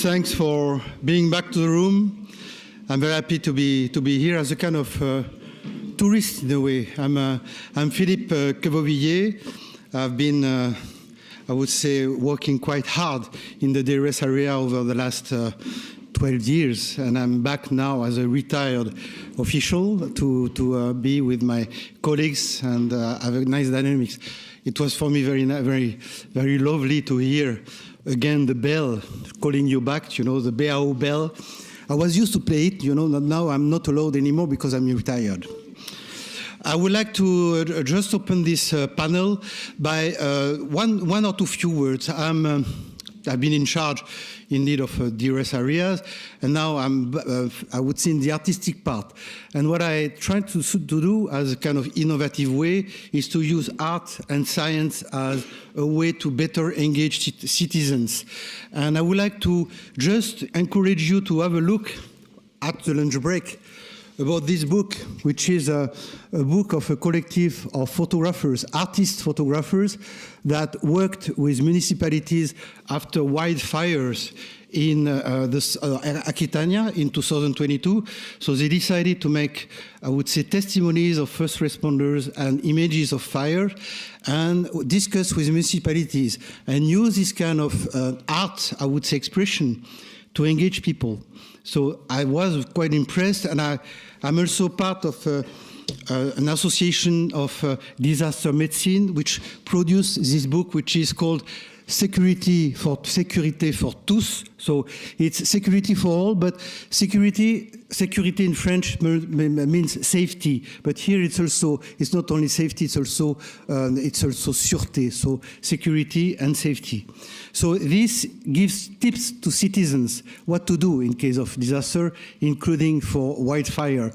Thanks for being back to the room. I'm very happy to be here as a kind of tourist in a way. I'm Philippe Quevauviller. I've been, I would say, working quite hard in the DRS area over the last 12 years, and I'm back now as a retired official to be with my colleagues and have a nice dynamics. It was for me very lovely to hear again the bell calling you back, you know, the BAO bell. I was used to play it, you know, now I'm not allowed anymore because I'm retired. I would like to just open this panel by one or two few words. I've been in charge indeed of DRS areas, and now I would say in the artistic part. And what I try to do as a kind of innovative way is to use art and science as a way to better engage citizens. And I would like to just encourage you to have a look at the lunch break about this book, which is a book of a collective of photographers, artist photographers, that worked with municipalities after wildfires in Aquitania in 2022. So they decided to make, I would say, testimonies of first responders and images of fire and discuss with municipalities and use this kind of art, I would say, expression to engage people. So I was quite impressed, and I'm also part of an association of disaster medicine, which produced this book, which is called Sécurité for tous. So it's security for all, but security in French means safety. But here it's not only safety, it's also sûreté. So security and safety. So this gives tips to citizens what to do in case of disaster, including for wildfire.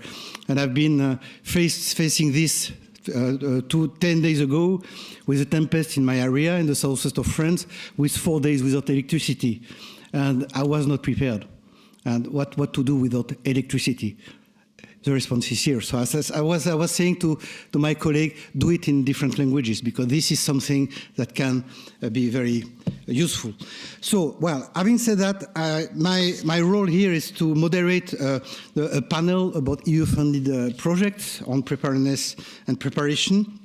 And I've been facing this 10 days ago with a tempest in my area in the southwest of France with 4 days without electricity. And I was not prepared. And what to do without electricity? The response is here. So I was saying to my colleague, do it in different languages, because this is something that can be very useful. So, well, having said that, my role here is to moderate a panel about EU-funded projects on preparedness and preparation.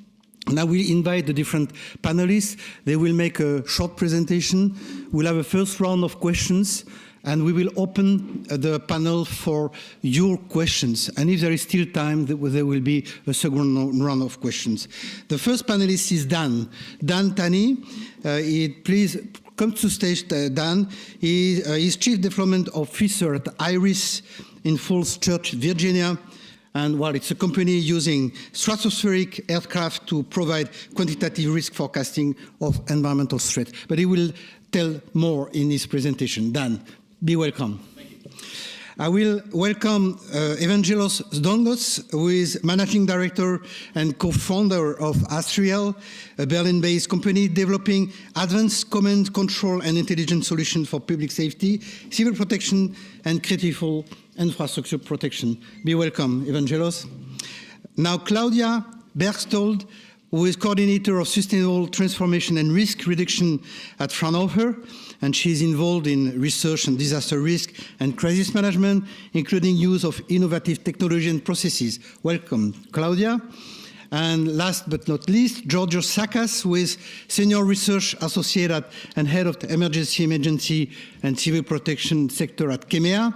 And I will invite the different panelists. They will make a short presentation. We'll have a first round of questions, and we will open the panel for your questions. And if there is still time, there will be a second round of questions. The first panelist is Tani. Please come to stage, Dan. He is Chief Development Officer at IRIS in Falls Church, Virginia. And well, it's a company using stratospheric aircraft to provide quantitative risk forecasting of environmental threats. But he will tell more in his presentation. Dan, be welcome. Thank you. I will welcome Georgios Sdongos, who is Managing Director and co-founder of Astrial, a Berlin-based company developing advanced command, control, and intelligence solutions for public safety, civil protection, and critical infrastructure protection. Be welcome, Georgios. Now, Klaudia Berchtold, who is Coordinator of Sustainable Transformation and Risk Reduction at Fraunhofer, and she is involved in research and disaster risk and crisis management, including use of innovative technology and processes. Welcome, Klaudia. And last but not least, Georgios Sakkas, who is Senior Research Associate and Head of the Emergency and Civil Protection Sector at KEMEA,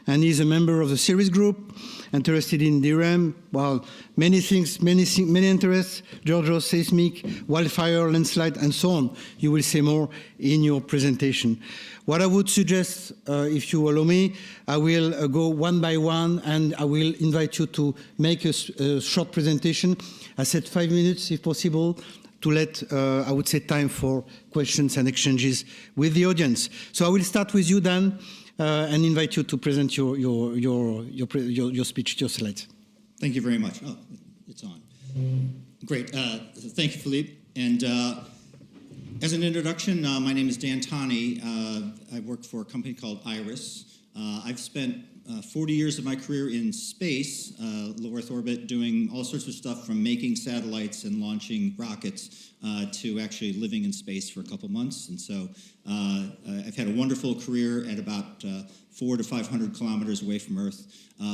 and he's a member of the CERIS group, interested in DRM, well, many things, many interests, Georgios, seismic, wildfire, landslide, and so on. You will see more in your presentation. What I would suggest, if you allow me, I will go one by one, and I will invite you to make a short presentation. I said 5 minutes, if possible, to let, I would say, time for questions and exchanges with the audience. So I will start with you, Dan, and invite you to present your speech, your slides. Thank you very much. Oh, it's on. Great. Thank you, Philippe. And as an introduction, my name is Tani. I work for a company called IRIS. I've spent 40 years of my career in space, low Earth orbit, doing all sorts of stuff from making satellites and launching rockets to actually living in space for a couple months. And so I've had a wonderful career at about 400 to 500 kilometers away from Earth,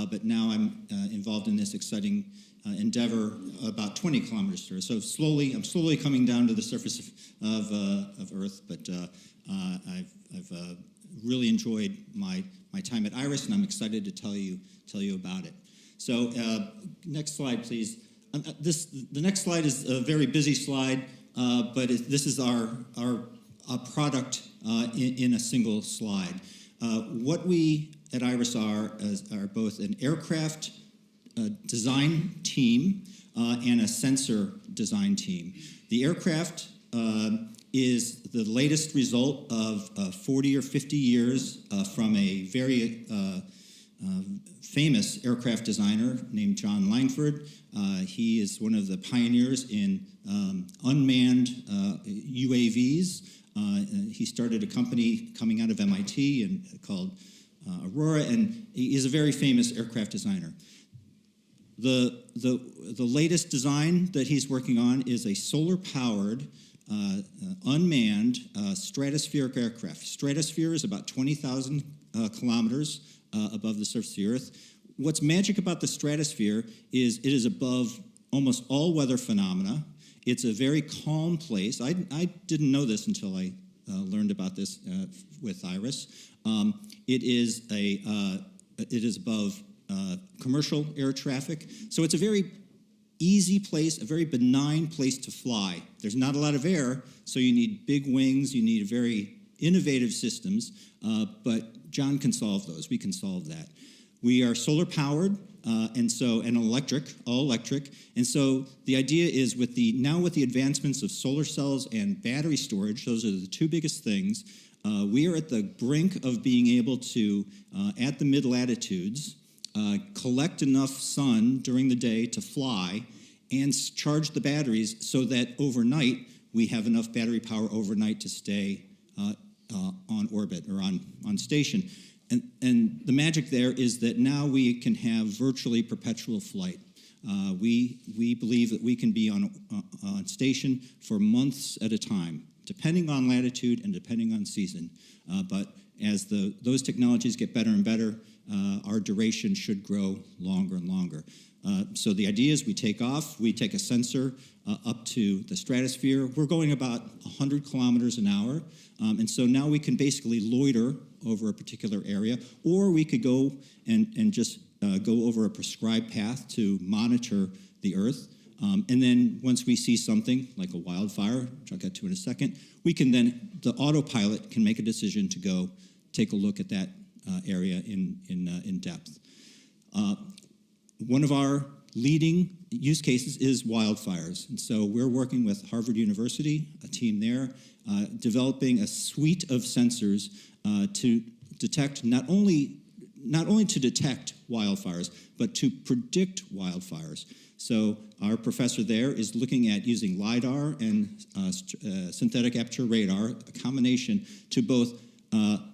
but now I'm involved in this exciting endeavor about 20 kilometers to Earth. So I'm slowly coming down to the surface of Earth, but I've really enjoyed my time at IRIS, and I'm excited to tell you about it. So next slide, please. The next slide is a very busy slide, but this is our product in a single slide. What we at IRIS are both an aircraft design team and a sensor design team. The aircraft is the latest result of 40 or 50 years from a very famous aircraft designer named John Langford. He is one of the pioneers in unmanned UAVs. He started a company coming out of MIT and called Aurora, and he is a very famous aircraft designer. The latest design that he's working on is a solar-powered, unmanned stratospheric aircraft. Stratosphere is about 20,000 kilometers above the surface of the Earth. What's magic about the stratosphere is it is above almost all weather phenomena. It's a very calm place. I didn't know this until I learned about this with IRIS. It is above commercial air traffic, so it's a very easy place, a very benign place to fly. There's not a lot of air, so you need big wings, you need very innovative systems, but John can solve those. We can solve that. We are solar powered, and electric, all electric, and so the idea is with the advancements of solar cells and battery storage, those are the two biggest things. We are at the brink of being able to, at the mid-latitudes, collect enough sun during the day to fly and charge the batteries so that overnight we have enough battery power overnight to stay on orbit or on station. And the magic there is that now we can have virtually perpetual flight. We believe that we can be on station for months at a time, depending on latitude and depending on season. But as those technologies get better and better, our duration should grow longer and longer. So the idea is we take off, we take a sensor up to the stratosphere. We're going about 100 kilometers an hour, and so now we can basically loiter over a particular area, or we could go and just go over a prescribed path to monitor the Earth. And then once we see something like a wildfire, which I'll get to in a second, the autopilot can make a decision to go take a look at that area in depth. One of our leading use cases is wildfires. And so we're working with Harvard University, a team there, developing a suite of sensors to detect not only to detect wildfires, but to predict wildfires. So our professor there is looking at using LiDAR and synthetic aperture radar, a combination, to both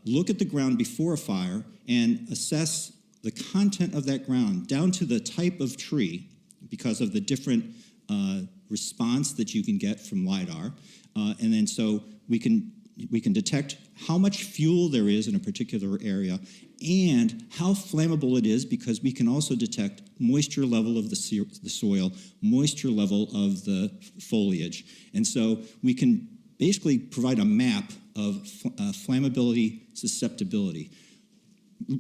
look at the ground before a fire and assess the content of that ground down to the type of tree because of the different response that you can get from LiDAR. And then so we can detect how much fuel there is in a particular area and how flammable it is, because we can also detect moisture level of the soil, moisture level of the foliage. And so we can basically provide a map of flammability susceptibility.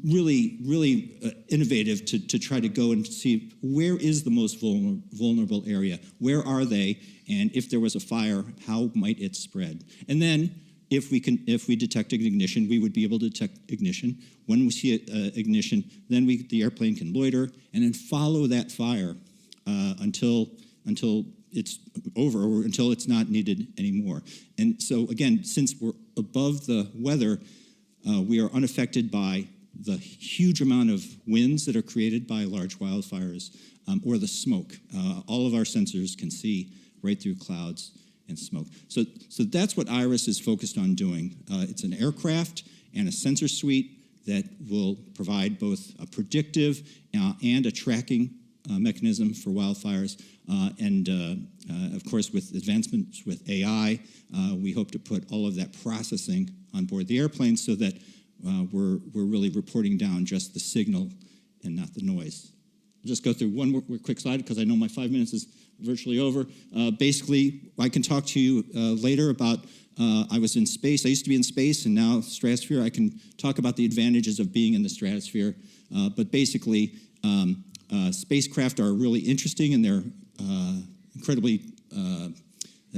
Really, really innovative to try to go and see where is the most vulnerable area, where are they, and if there was a fire, how might it spread? And then if we detect an ignition, we would be able to detect ignition. When we see ignition, then the airplane can loiter and then follow that fire until it's over or until it's not needed anymore. And so again, since we're above the weather, we are unaffected by the huge amount of winds that are created by large wildfires or the smoke. All of our sensors can see right through clouds and smoke. So that's what IRIS is focused on doing. It's an aircraft and a sensor suite that will provide both a predictive and a tracking mechanism for wildfires. Of course, with advancements with AI, we hope to put all of that processing on board the airplane so that we're really reporting down just the signal and not the noise. I'll just go through one more quick slide because I know my 5 minutes is virtually over. Basically, I can talk to you later about, I was in space. I used to be in space and now stratosphere. I can talk about the advantages of being in the stratosphere. But basically, spacecraft are really interesting and they're incredibly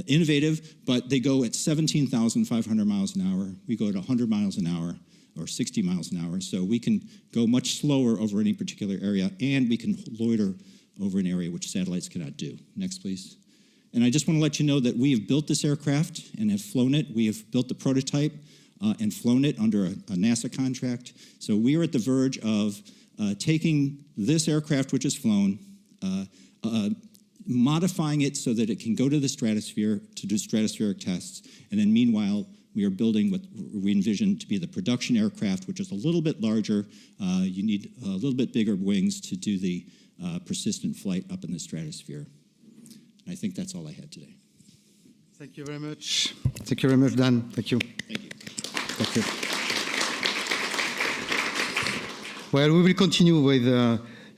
innovative, but they go at 17,500 miles an hour. We go at 100 miles an hour or 60 miles an hour. So we can go much slower over any particular area, and we can loiter over an area which satellites cannot do. Next, please. And I just want to let you know that we have built this aircraft and have flown it. We have built the prototype and flown it under a NASA contract. So we are at the verge of taking this aircraft, which is flown, modifying it so that it can go to the stratosphere to do stratospheric tests. And then meanwhile, we are building what we envision to be the production aircraft, which is a little bit larger. You need a little bit bigger wings to do the persistent flight up in the stratosphere. And I think that's all I had today. Thank you very much. Thank you very much, Dan. Thank you. Thank you. Thank you. Well, we will continue with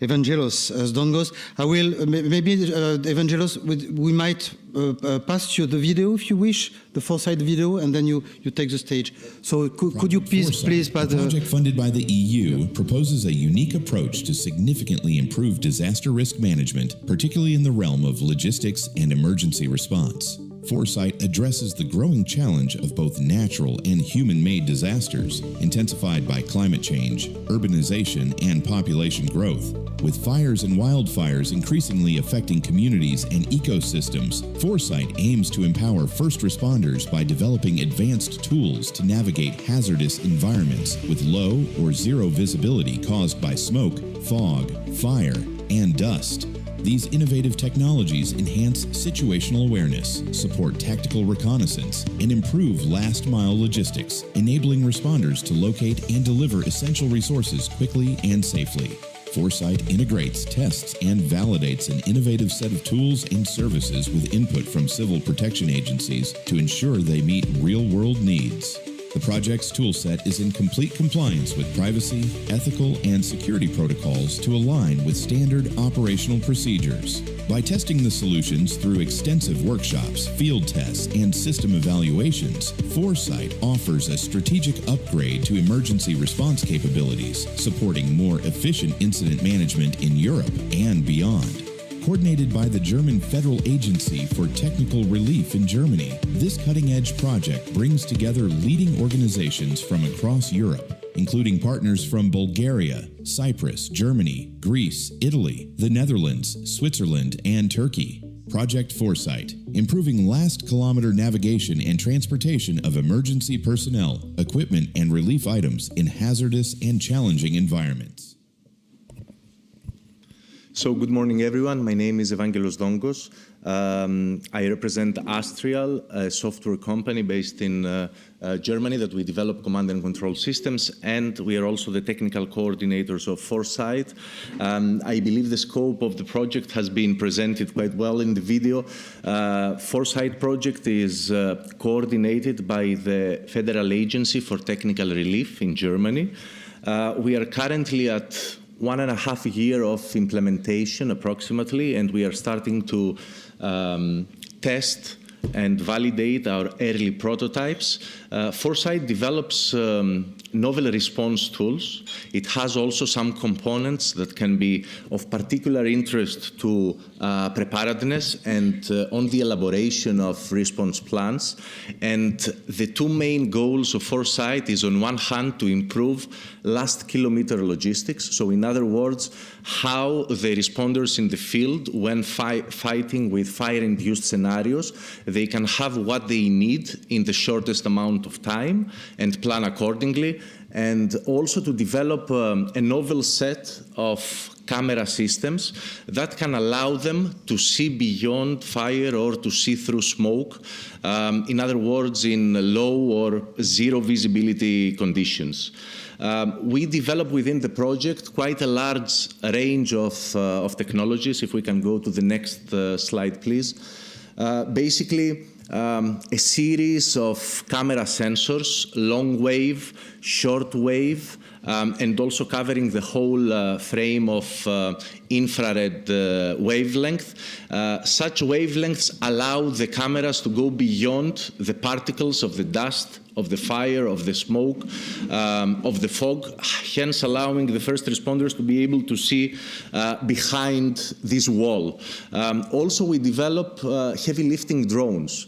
Evangelos Sdongos. I will, maybe Evangelos, we might pass you the video if you wish, the FORESIGHT video, and then you take the stage. So could you please pass the... A project funded by the EU proposes a unique approach to significantly improve disaster risk management, particularly in the realm of logistics and emergency response. FORESIGHT addresses the growing challenge of both natural and human-made disasters, intensified by climate change, urbanization, and population growth. With fires and wildfires increasingly affecting communities and ecosystems, FORESIGHT aims to empower first responders by developing advanced tools to navigate hazardous environments with low or zero visibility caused by smoke, fog, fire, and dust. These innovative technologies enhance situational awareness, support tactical reconnaissance, and improve last-mile logistics, enabling responders to locate and deliver essential resources quickly and safely. FORESIGHT integrates, tests, and validates an innovative set of tools and services with input from civil protection agencies to ensure they meet real-world needs. The project's toolset is in complete compliance with privacy, ethical, and security protocols to align with standard operational procedures. By testing the solutions through extensive workshops, field tests, and system evaluations, FORESIGHT offers a strategic upgrade to emergency response capabilities, supporting more efficient incident management in Europe and beyond. Coordinated by the German Federal Agency for Technical Relief in Germany, this cutting-edge project brings together leading organizations from across Europe, including partners from Bulgaria, Cyprus, Germany, Greece, Italy, the Netherlands, Switzerland, and Turkey. Project FORESIGHT, improving last-kilometer navigation and transportation of emergency personnel, equipment, and relief items in hazardous and challenging environments. So good morning, everyone. My name is Evangelos Sdongos. I represent Astrial, a software company based in Germany that we develop command and control systems, and we are also the technical coordinators of FORESIGHT. I believe the scope of the project has been presented quite well in the video. FORESIGHT project is coordinated by the Federal Agency for Technical Relief in Germany. We are currently at 1.5 years of implementation approximately, and we are starting to test and validate our early prototypes. FORESIGHT develops novel response tools. It has also some components that can be of particular interest to preparedness and on the elaboration of response plans. And the two main goals of FORESIGHT is, on one hand, to improve last kilometer logistics. So in other words, how the responders in the field, when fighting with fire-induced scenarios, they can have what they need in the shortest amount of time and plan accordingly. and also to develop a novel set of camera systems that can allow them to see beyond fire or to see through smoke, in other words, in low or zero visibility conditions. We developed within the project quite a large range of technologies. If we can go to the next slide, please. Basically, a series of camera sensors, long wave, short wave, and also covering the whole frame of infrared wavelength. Such wavelengths allow the cameras to go beyond the particles of the dust, of the fire, of the smoke, of the fog, hence allowing the first responders to be able to see behind this wall. Also, we develop heavy lifting drones,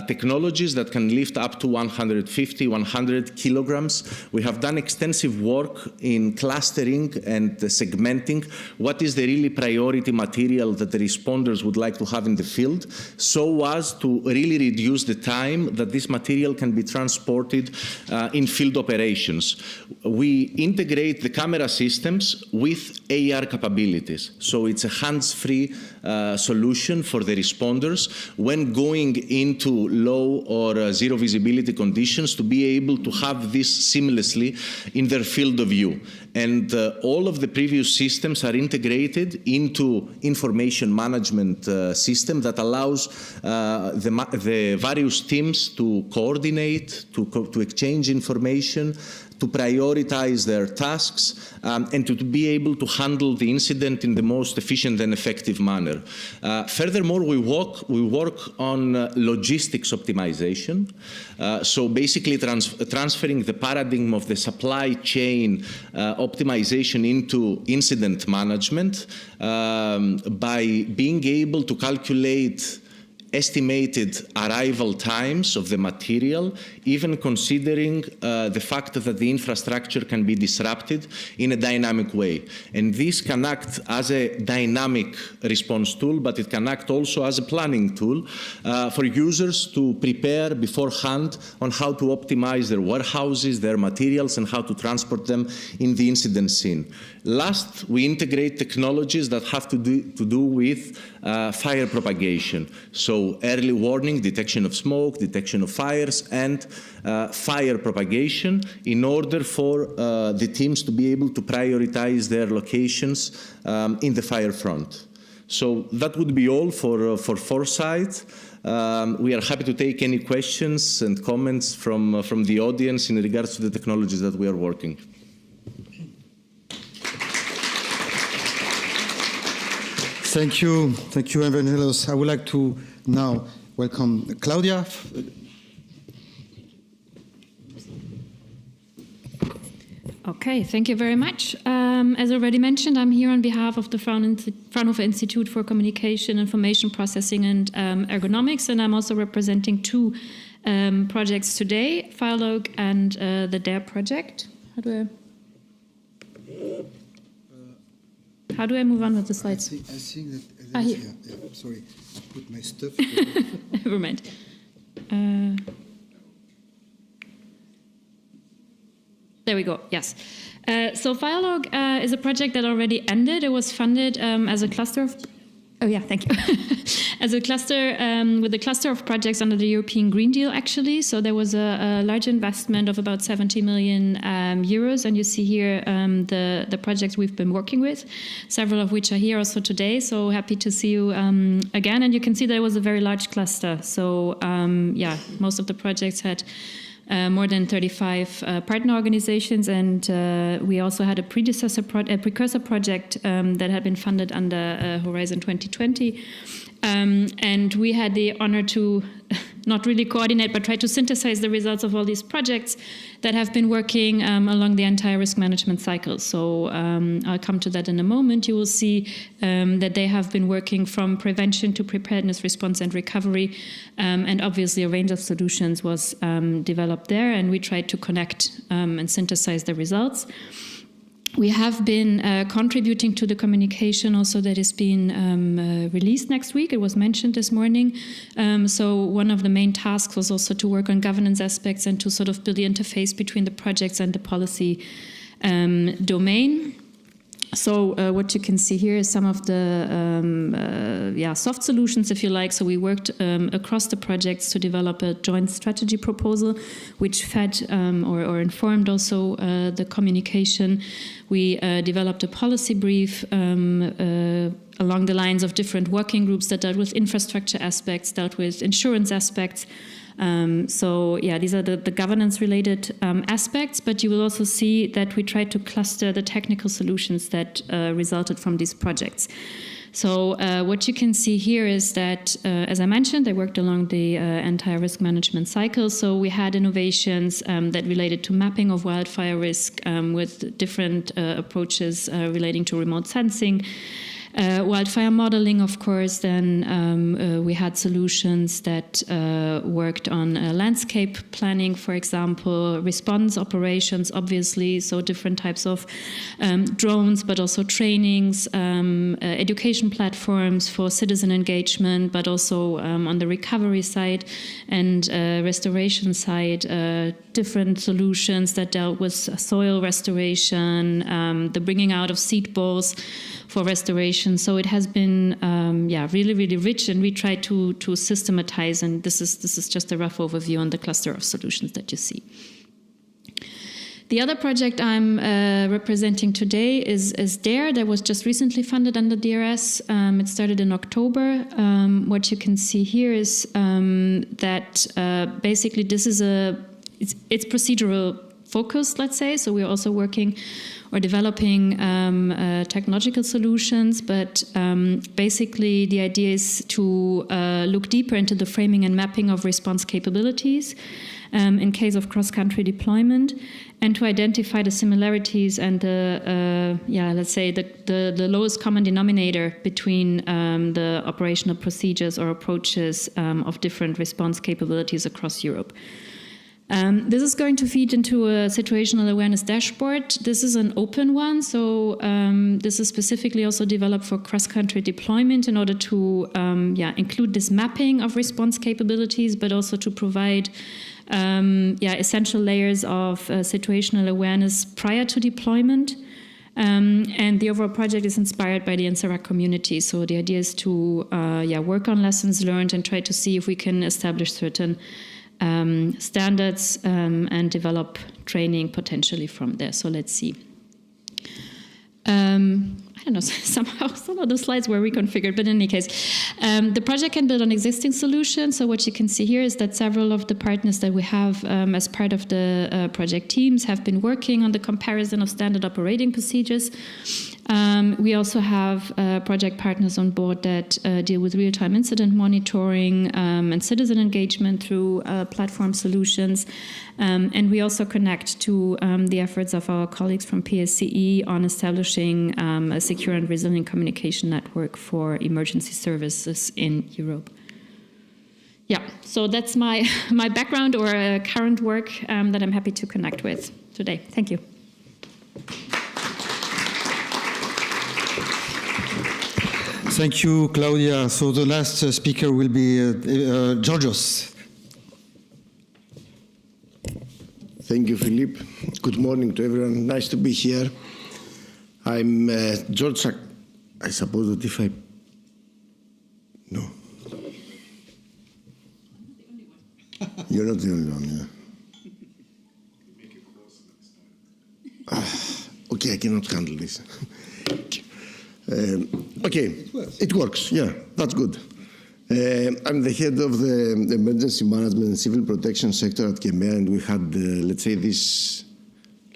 technologies that can lift up to 150, 100 kilograms. We have done extensive work in clustering and segmenting what is the really priority material that the responders would like to have in the field, so as to really reduce the time that this material can be transported in field operations. We integrate the camera systems with AR capabilities. So it's a hands-free solution for the responders when going into low or zero visibility conditions to be able to have this seamlessly in their field of view. And all of the previous systems are integrated into information management system that allows the various teams to coordinate, to exchange information, to prioritize their tasks, and to be able to handle the incident in the most efficient and effective manner. Furthermore, we work on logistics optimization. So basically transferring the paradigm of the supply chain optimization into incident management by being able to calculate estimated arrival times of the material, even considering the fact that the infrastructure can be disrupted in a dynamic way. And this can act as a dynamic response tool, but it can act also as a planning tool for users to prepare beforehand on how to optimize their warehouses, their materials, and how to transport them in the incident scene. Last, we integrate technologies that have to do with fire propagation. So early warning, detection of smoke, detection of fires, and fire propagation in order for the teams to be able to prioritize their locations in the fire front. So that would be all for Foresight. We are happy to take any questions and comments from the audience in regards to the technologies that we are working. Thank you, Evangelos. I would like to now welcome Klaudia. Okay, thank you very much. As already mentioned, I'm here on behalf of the Fraunhofer Institute for Communication, Information Processing and Ergonomics, and I'm also representing two projects today, Firelogue and the DARE project. How do I move on with the slides? I think that here. yeah, sorry, I put my stuff. Never mind. There we go, yes. So Firelogue is a project that already ended. It was funded as a cluster of... Oh yeah, thank you. As a cluster, with a cluster of projects under the European Green Deal, actually. So there was a large investment of about 70 million euros. And you see here the projects we've been working with, several of which are here also today. So happy to see you again. And you can see that it was a very large cluster. So yeah, most of the projects had more than 35 partner organizations, and we also had a precursor project that had been funded under Horizon 2020. And we had the honor to not really coordinate, but try to synthesize the results of all these projects that have been working along the entire risk management cycle. So I'll come to that in a moment. You will see that they have been working from prevention to preparedness, response and recovery. And obviously a range of solutions was developed there, and we tried to connect and synthesize the results. We have been contributing to the communication also that is being released next week. It was mentioned this morning. So one of the main tasks was also to work on governance aspects and to sort of build the interface between the projects and the policy domain. So what you can see here is some of the soft solutions, if you like. So we worked across the projects to develop a joint strategy proposal, which fed or informed also the communication. We developed a policy brief along the lines of different working groups that dealt with infrastructure aspects, dealt with insurance aspects. These are the governance-related aspects, but you will also see that we tried to cluster the technical solutions that resulted from these projects. So what you can see here is that, as I mentioned, I worked along the entire risk management cycle. So we had innovations that related to mapping of wildfire risk with different approaches relating to remote sensing. Wildfire modeling, of course, then we had solutions that worked on landscape planning, for example, response operations, obviously, so different types of drones, but also trainings, education platforms for citizen engagement, but also on the recovery side and restoration side, different solutions that dealt with soil restoration, the bringing out of seed balls for restoration. So it has been really, really rich, and we try to systematize, and this is just a rough overview on the cluster of solutions that you see. The other project I'm representing today is DARE, that was just recently funded under DRS. It started in October. What you can see here is that basically this is it's procedural focused, let's say. So we're also working or developing technological solutions, but basically the idea is to look deeper into the framing and mapping of response capabilities in case of cross-country deployment, and to identify the similarities and the lowest common denominator between the operational procedures or approaches of different response capabilities across Europe. This is going to feed into a situational awareness dashboard. This is an open one, so this is specifically also developed for cross-country deployment in order to include this mapping of response capabilities, but also to provide essential layers of situational awareness prior to deployment. And the overall project is inspired by the NSERAC community. So the idea is to work on lessons learned and try to see if we can establish certain standards and develop training potentially from there. So let's see. I don't know, somehow some of the slides were reconfigured, but in any case, the project can build on existing solutions. So what you can see here is that several of the partners that we have as part of the project teams have been working on the comparison of standard operating procedures. We also have project partners on board that deal with real-time incident monitoring and citizen engagement through platform solutions. And we also connect to the efforts of our colleagues from PSCE on establishing a secure and resilient communication network for emergency services in Europe. Yeah, so that's my background or current work that I'm happy to connect with today. Thank you. Thank you, Klaudia. So the last speaker will be Georgios. Thank you, Philippe. Good morning to everyone. Nice to be here. I'm George. I suppose that if I... No. You're not the only one, yeah. Okay, I cannot handle this. Okay, it works, yeah, that's good. I'm the head of the emergency management and civil protection sector at KEMEA, and we had, let's say, this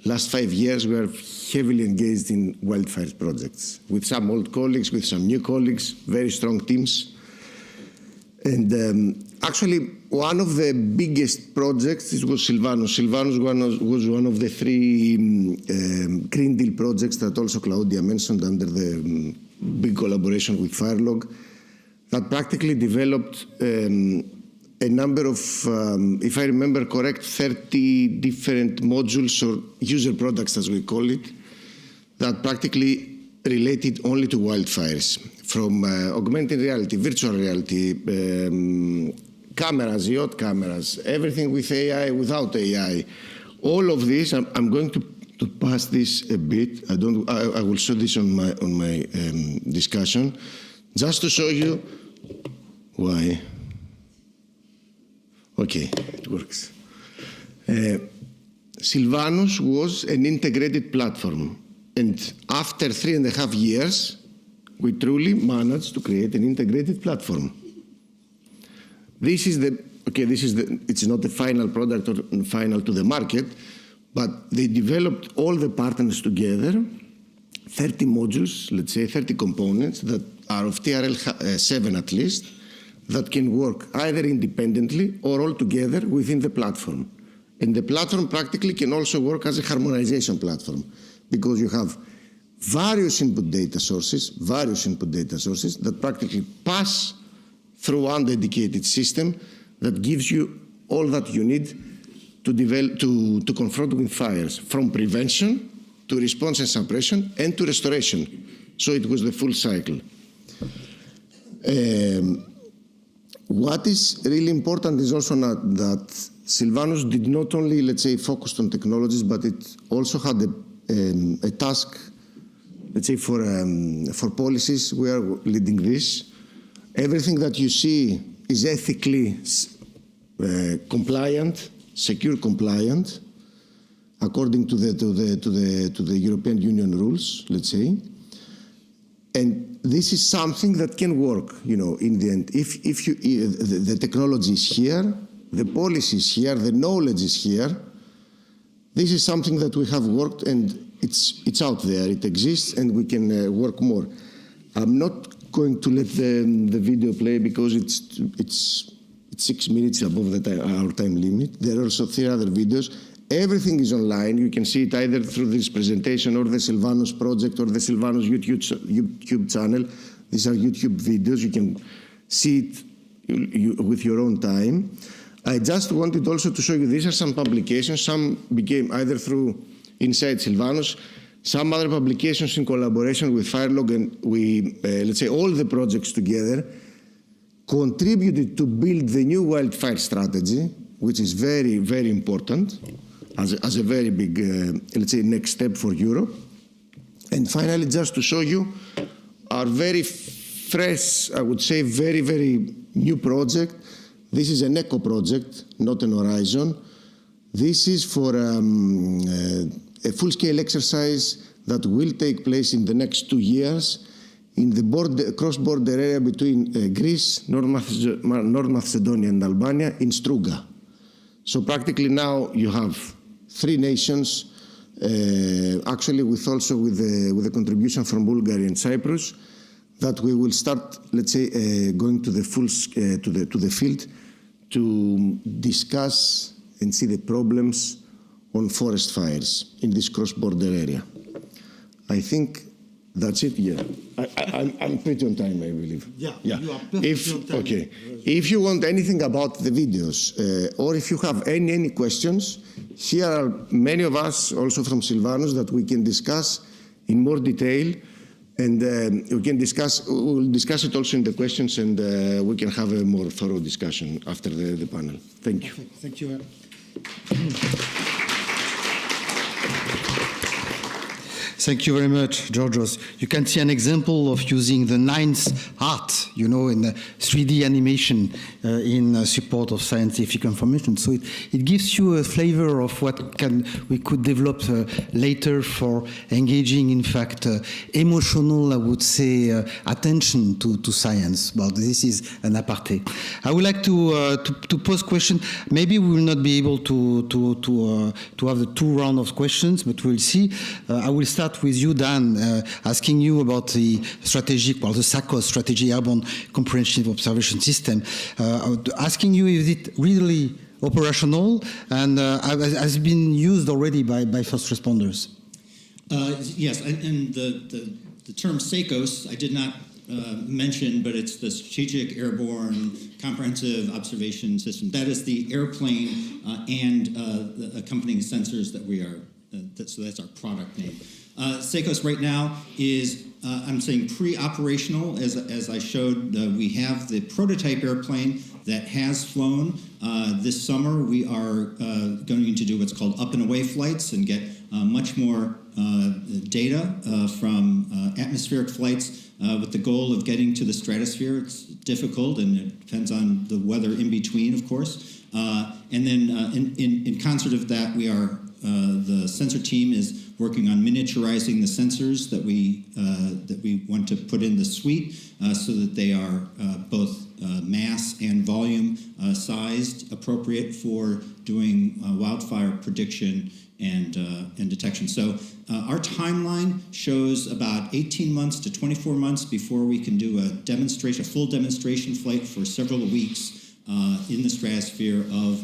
last 5 years, we are heavily engaged in wildfires projects with some old colleagues, with some new colleagues, very strong teams. And actually, one of the biggest projects was SILVANUS. SILVANUS was one of the 3 Green Deal projects that also Klaudia mentioned under the big collaboration with Firelogue, that practically developed a number of, if I remember correct, 30 different modules or user products, as we call it, that practically related only to wildfires, from augmented reality, virtual reality, cameras, yacht cameras, everything with AI, without AI. All of this, I'm going to pass this a bit. I will show this on my discussion, just to show you why. Okay, it works. SILVANUS was an integrated platform, and after 3.5 years, we truly managed to create an integrated platform. This is it's not the final product or final to the market, but they developed all the partners together, 30 modules, let's say 30 components that are of TRL 7 at least, that can work either independently or all together within the platform. And the platform practically can also work as a harmonization platform, because you have various input data sources that practically pass through one dedicated system that gives you all that you need to develop, to confront with fires, from prevention to response and suppression and to restoration. So it was the full cycle. What is really important is also not that SILVANUS did not only, let's say, focus on technologies, but it also had a task, let's say, for policies. We are leading this. Everything that you see is ethically compliant, secure compliant, according to the European Union rules, let's say. And this is something that can work, you know, in the end. If the technology is here, the policy is here, the knowledge is here, this is something that we have worked, and it's out there, it exists, and we can work more. I'm not going to let the video play because it's 6 minutes above our time limit. There are also 3 other videos. Everything is online. You can see it either through this presentation or the SILVANUS project or the SILVANUS YouTube channel. These are YouTube videos. You can see it with your own time. I just wanted also to show you, these are some publications. Some became either through inside SILVANUS, some other publications in collaboration with Firelogue, and we, let's say, all the projects together contributed to build the new wildfire strategy, which is very, very important as a very big, let's say, next step for Europe. And finally, just to show you our very fresh, I would say, very, very new project. This is an eco project, not an horizon. This is for a full-scale exercise that will take place in the next 2 years in the cross-border area between Greece, North Macedonia, and Albania in Struga. So practically now you have 3 nations, actually with the contribution from Bulgaria and Cyprus, that we will start, let's say, going to the to the field to discuss and see the problems on forest fires in this cross-border area. I think that's it. Yeah, I'm pretty on time, I believe. Yeah. You are perfectly on time. Okay. If you want anything about the videos, or if you have any questions, here are many of us also from SILVANUS that we can discuss in more detail, and we'll discuss it also in the questions, and we can have a more thorough discussion after the panel. Thank you. Thank you. Thank you very much, Georgios. You can see an example of using the 9th art, you know, in 3D animation in support of scientific information. So it gives you a flavor of what we could develop later for engaging, in fact, emotional, I would say, attention to science. But this is an aparté. I would like to pose question. Maybe we will not be able to have the 2 rounds of questions, but we'll see. I will start with you, Dan, asking you about the strategic, well, the Sakkas strategy, Airborne Comprehensive Observation System, asking you, is it really operational and has been used already by first responders? Yes, and the term Sakkas I did not mention, but it's the Strategic Airborne Comprehensive Observation System. That is the airplane and the accompanying sensors that we are, so that's our product name. Sakkas right now is, I'm saying pre-operational. As I showed, we have the prototype airplane that has flown. This summer, we are going to do what's called up and away flights and get much more data from atmospheric flights with the goal of getting to the stratosphere. It's difficult, and it depends on the weather in between, of course. And then in concert of that, we are the sensor team is working on miniaturizing the sensors that we want to put in the suite so that they are both mass and volume sized, appropriate for doing wildfire prediction and detection. So our timeline shows about 18 months to 24 months before we can do a full demonstration flight for several weeks in the stratosphere of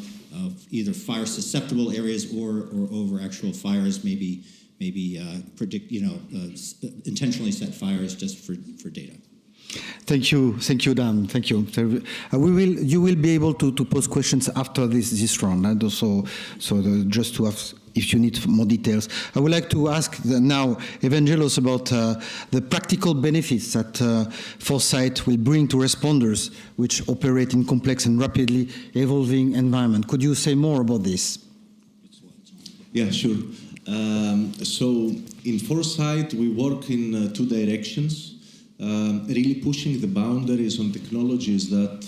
either fire susceptible areas or over actual fires, maybe intentionally set fires just for data. Thank you, Dan. Thank you. You will be able to pose questions after this round. And also, just to have, if you need more details, I would like to ask now Evangelos about the practical benefits that FORESIGHT will bring to responders which operate in complex and rapidly evolving environment. Could you say more about this? Yeah, sure. So in FORESIGHT, we work in two directions. Really pushing the boundaries on technologies that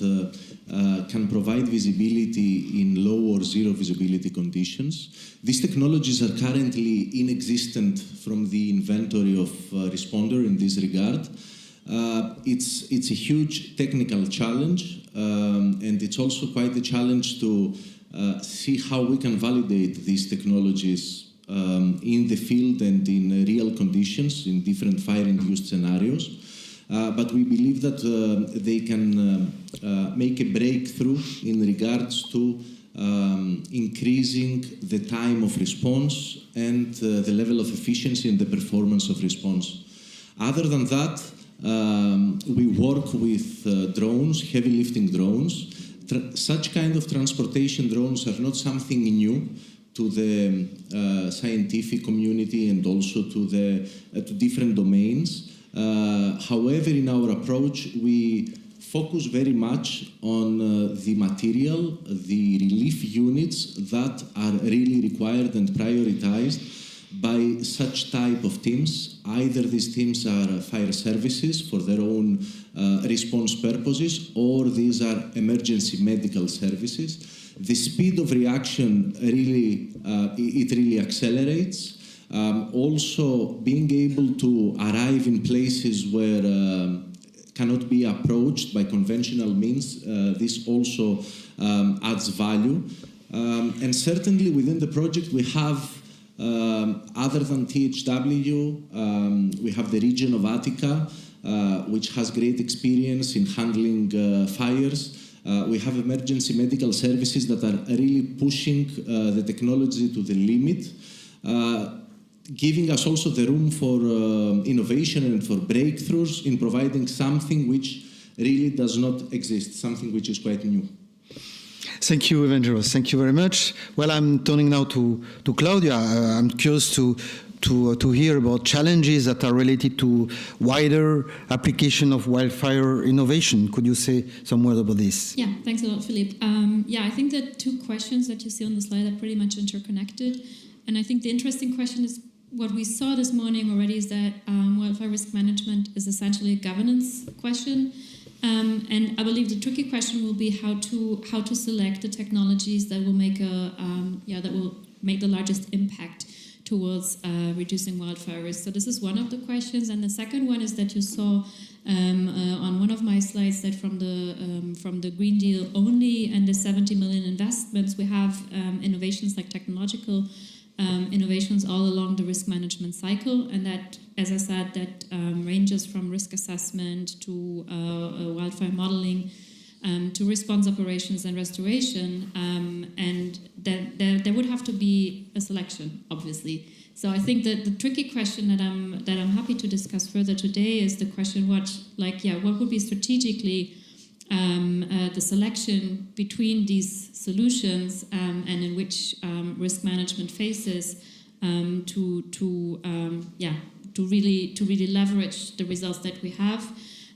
can provide visibility in low or zero visibility conditions. These technologies are currently inexistent from the inventory of responder in this regard. It's a huge technical challenge, and it's also quite a challenge to see how we can validate these technologies in the field and in real conditions in different fire-induced scenarios. But we believe that they can make a breakthrough in regards to increasing the time of response and the level of efficiency and the performance of response. Other than that, we work with drones, heavy lifting drones. Such kind of transportation drones are not something new to the scientific community and also to different domains. However, in our approach, we focus very much on the material, the relief units that are really required and prioritized by such type of teams. Either these teams are fire services for their own response purposes, or these are emergency medical services. The speed of reaction really accelerates. Also, being able to arrive in places where cannot be approached by conventional means, this also adds value. And certainly within the project we have, other than THW, we have the region of Attica, which has great experience in handling fires. We have emergency medical services that are really pushing the technology to the limit. Giving us also the room for innovation and for breakthroughs in providing something which really does not exist, something which is quite new. Thank you, Evangelos. Thank you very much. Well, I'm turning now to Klaudia. I'm curious to hear about challenges that are related to wider application of wildfire innovation. Could you say some words about this? Yeah, thanks a lot, Philippe. I think the two questions that you see on the slide are pretty much interconnected. And I think the interesting question is, what we saw this morning already is that wildfire risk management is essentially a governance question. And I believe the tricky question will be how to select the technologies that will make the largest impact towards reducing wildfire risk. So this is one of the questions, and the second one is that you saw on one of my slides that from the Green Deal only and the 70 million investments, we have innovations like technological innovations all along the risk management cycle, and that, as I said, that ranges from risk assessment to wildfire modeling to response operations and restoration, and there would have to be a selection, obviously. So I think that the tricky question that I'm happy to discuss further today is the question what would be strategically the selection between these solutions and in which risk management phases to really leverage the results that we have.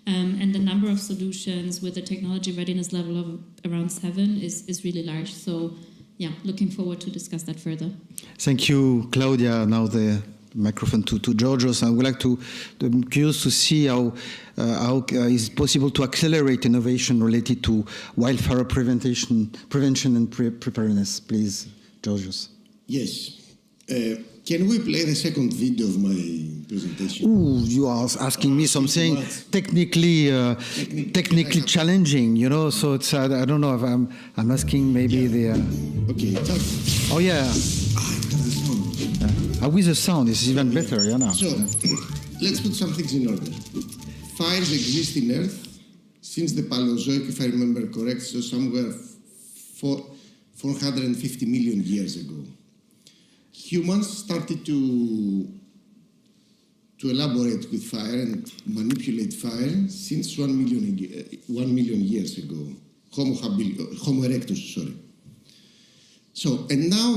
And the number of solutions with a technology readiness level of around 7 is really large. So, yeah, looking forward to discuss that further. Thank you, Klaudia. Now the microphone to Georgios. I would like I'm curious to see how is it possible to accelerate innovation related to wildfire prevention and preparedness. Please, Georgios. Yes. Can we play the second video of my presentation? Ooh, you are asking me something technically challenging, you know. So it's I don't know if I'm asking maybe the. Okay. Oh yeah. I have the sound. With the sound, it's even better, yeah. Now. So let's put some things in order. Fires exist in Earth since the Paleozoic, if I remember correct, so somewhere 450 million years ago. Humans started to elaborate with fire and manipulate fire since 1 million years ago. Homo erectus, sorry. So, and now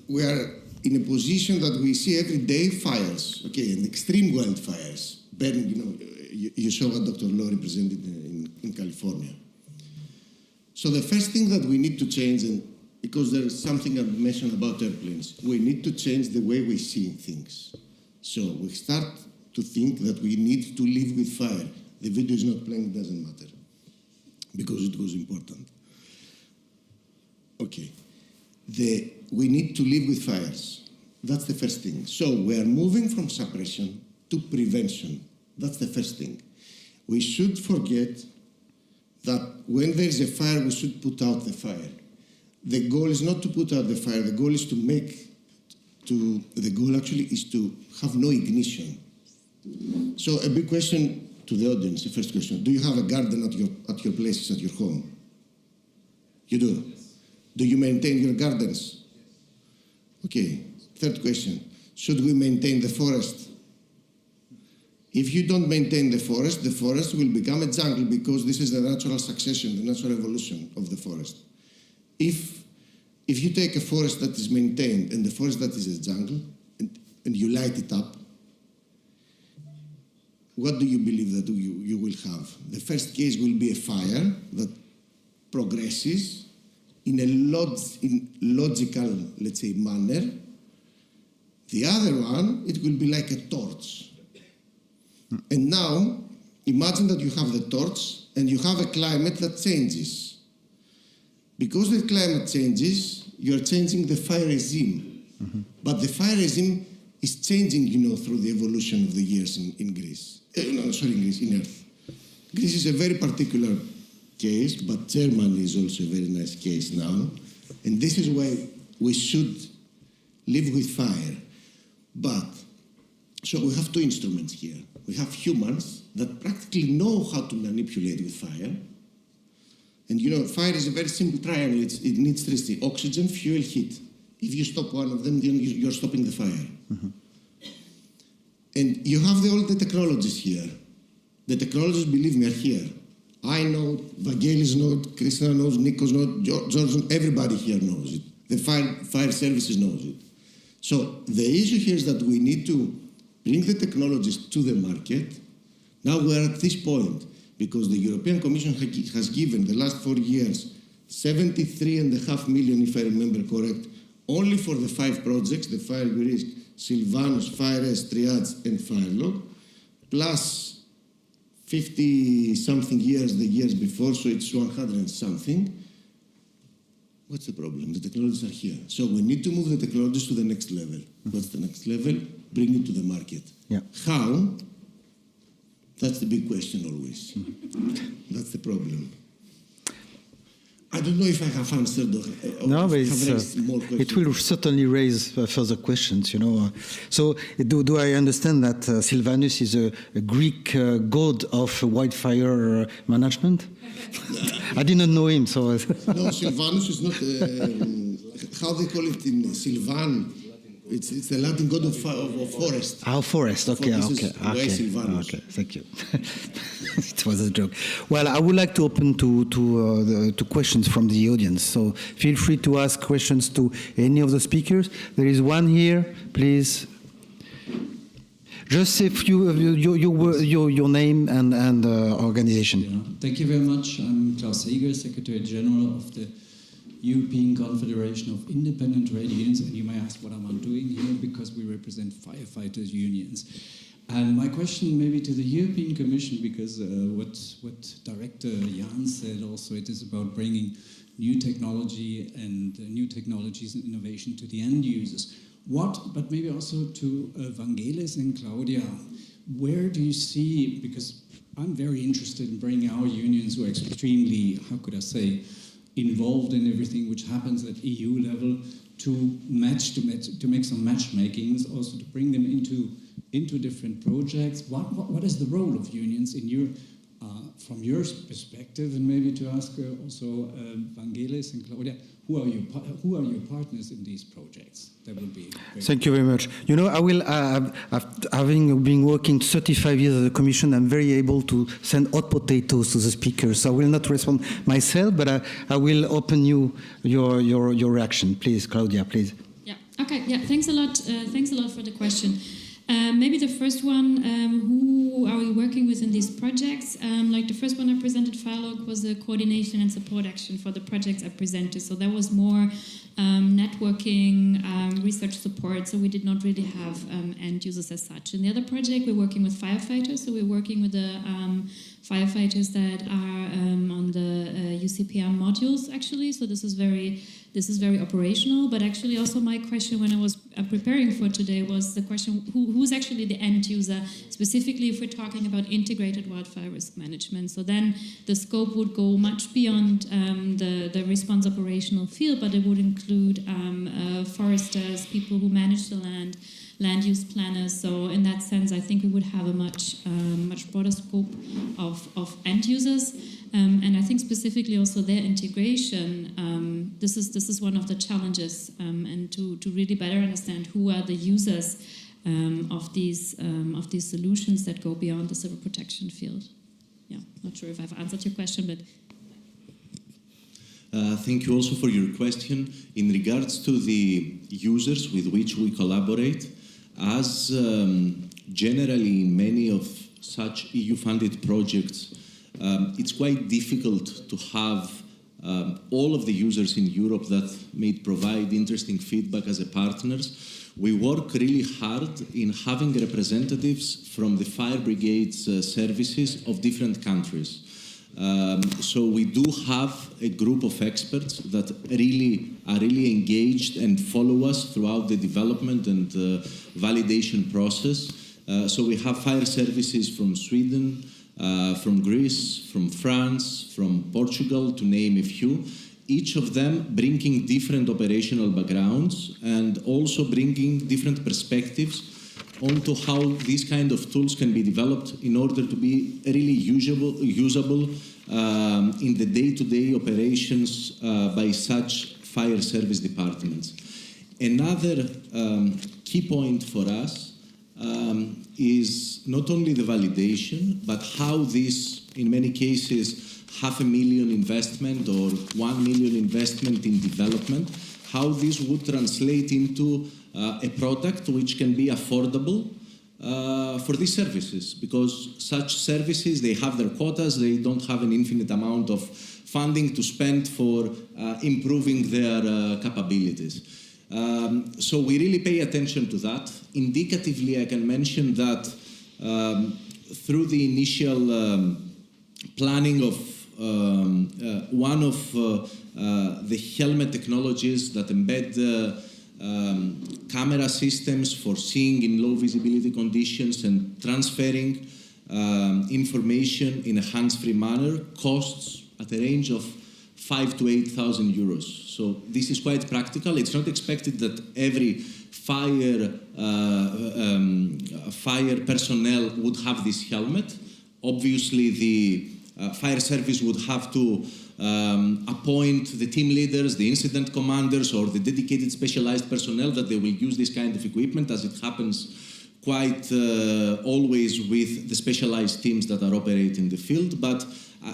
we are in a position that we see every day fires, okay, and extreme wildfires burning. You know, you saw what Dr. Lori presented in California. So the first thing that we need to change, and because there is something I mentioned about airplanes, we need to change the way we see things. So we start to think that we need to live with fire. The video is not playing, it doesn't matter, because it was important. Okay. We need to live with fires. That's the first thing. So we are moving from suppression to prevention. That's the first thing. We should forget that when there is a fire, we should put out the fire. The goal is not to put out the fire. The goal is the goal actually is to have no ignition. So a big question to the audience, the first question, do you have a garden at your places, at your home? You do? Do you maintain your gardens? Okay, third question, should we maintain the forest? If you don't maintain the forest will become a jungle, because this is the natural succession, the natural evolution of the forest. If you take a forest that is maintained and the forest that is a jungle, and you light it up, what do you believe that you will have? The first case will be a fire that progresses in a logical, let's say, manner. The other one, it will be like a torch. And now, imagine that you have the torch and you have a climate that changes. Because the climate changes, you are changing the fire regime. Mm-hmm. But the fire regime is changing, through the evolution of the years in Greece. In Earth. Greece is a very particular case, but Germany is also a very nice case now. And this is why we should live with fire. So we have two instruments here. We have humans that practically know how to manipulate with fire. And fire is a very simple triangle. It needs three things: oxygen, fuel, heat. If you stop one of them, then you're stopping the fire. Mm-hmm. And you have all the technologies here. The technologies, believe me, are here. I know, Vangelis knows, Christina knows, Nikos knows, Georgios, everybody here knows it. The fire services knows it. So the issue here is that we need to bring the technologies to the market. Now we're at this point, because the European Commission has given, the last 4 years, 73.5 million, if I remember correct, only for the 5 projects, the Fire Risk, SILVANUS, FIRES, Triads, and Firelogue, plus 50-something years the years before, so it's 100 and something. What's the problem? The technologies are here. So we need to move the technologies to the next level. What's the next level? Bring it to the market. Yeah. How? That's the big question always. That's the problem. I don't know if I have answered or no, but more questions. It will certainly raise further questions, So do I understand that Sylvanus is a Greek god of wildfire management? I didn't know him, so... No, Sylvanus is not... how they call it in Sylvan? It's the Latin god of forest. Our forest, okay, okay, SILVANUS. okay, thank you. It was a joke. Well, I would like to open to questions from the audience, so feel free to ask questions to any of the speakers. There is one here, please. Just say your name and organization. Yeah. Thank you very much. I'm Klaus Seeger, Secretary General of the European Confederation of Independent Trade Unions, and you may ask what am I doing here, because we represent firefighters unions. And my question maybe to the European Commission, because what Director Giannis said also, it is about bringing new technology and new technologies and innovation to the end users. But maybe also to Vangelis and Klaudia, where do you see, because I'm very interested in bringing our unions who are extremely, how could I say, involved in everything which happens at EU level to make some matchmakings, also to bring them into different projects. What is the role of unions in your from your perspective, and maybe to ask also Vangelis and Klaudia, who are your partners in these projects? That would be great. Thank you very much. You know, I will, having been working 35 years at the Commission, I'm very able to send hot potatoes to the speakers. So I will not respond myself, but I will open your reaction. Please, Klaudia, please. Yeah. Okay. Yeah. Thanks a lot. Thanks a lot for the question. Maybe the first one, who are we working with in these projects? Like the first one I presented, Firelogue, was a coordination and support action for the projects I presented. So that was more networking, research support. So we did not really have end users as such. In the other project, we're working with firefighters. So we're working with the firefighters that are on the UCPM modules, actually. So this is very operational. But actually, also my question when I was preparing for today was the question: who's actually the end user? Specifically, if we're talking about integrated wildfire risk management. So then the scope would go much beyond the response operational field, but it would include foresters, people who manage the land use planners. So in that sense, I think we would have a much broader scope of end users. And I think specifically also their integration, this is one of the challenges, and to really better understand who are the users of these solutions that go beyond the civil protection field. Yeah, not sure if I've answered your question, but. Thank you also for your question. In regards to the users with which we collaborate, as generally in many of such EU-funded projects, it's quite difficult to have all of the users in Europe that may provide interesting feedback as a partners. We work really hard in having representatives from the fire brigades services of different countries. So we do have a group of experts that are really engaged and follow us throughout the development and validation process. So we have fire services from Sweden, from Greece, from France, from Portugal, to name a few, each of them bringing different operational backgrounds and also bringing different perspectives onto how these kind of tools can be developed in order to be really usable in the day-to-day operations by such fire service departments. Another key point for us is not only the validation, but how this, in many cases, $500,000 investment or 1 million investment in development, how this would translate into a product which can be affordable for these services, because such services, they have their quotas, they don't have an infinite amount of funding to spend for improving their capabilities. So we really pay attention to that. Indicatively, I can mention that through the initial planning of one of the helmet technologies that embed camera systems for seeing in low visibility conditions and transferring information in a hands-free manner costs at a range of 5,000 to 8,000 euros. So this is quite practical. It's not expected that every fire personnel would have this helmet. Obviously, the fire service would have to appoint the team leaders, the incident commanders, or the dedicated specialized personnel that they will use this kind of equipment, as it happens quite always with the specialized teams that are operating in the field. But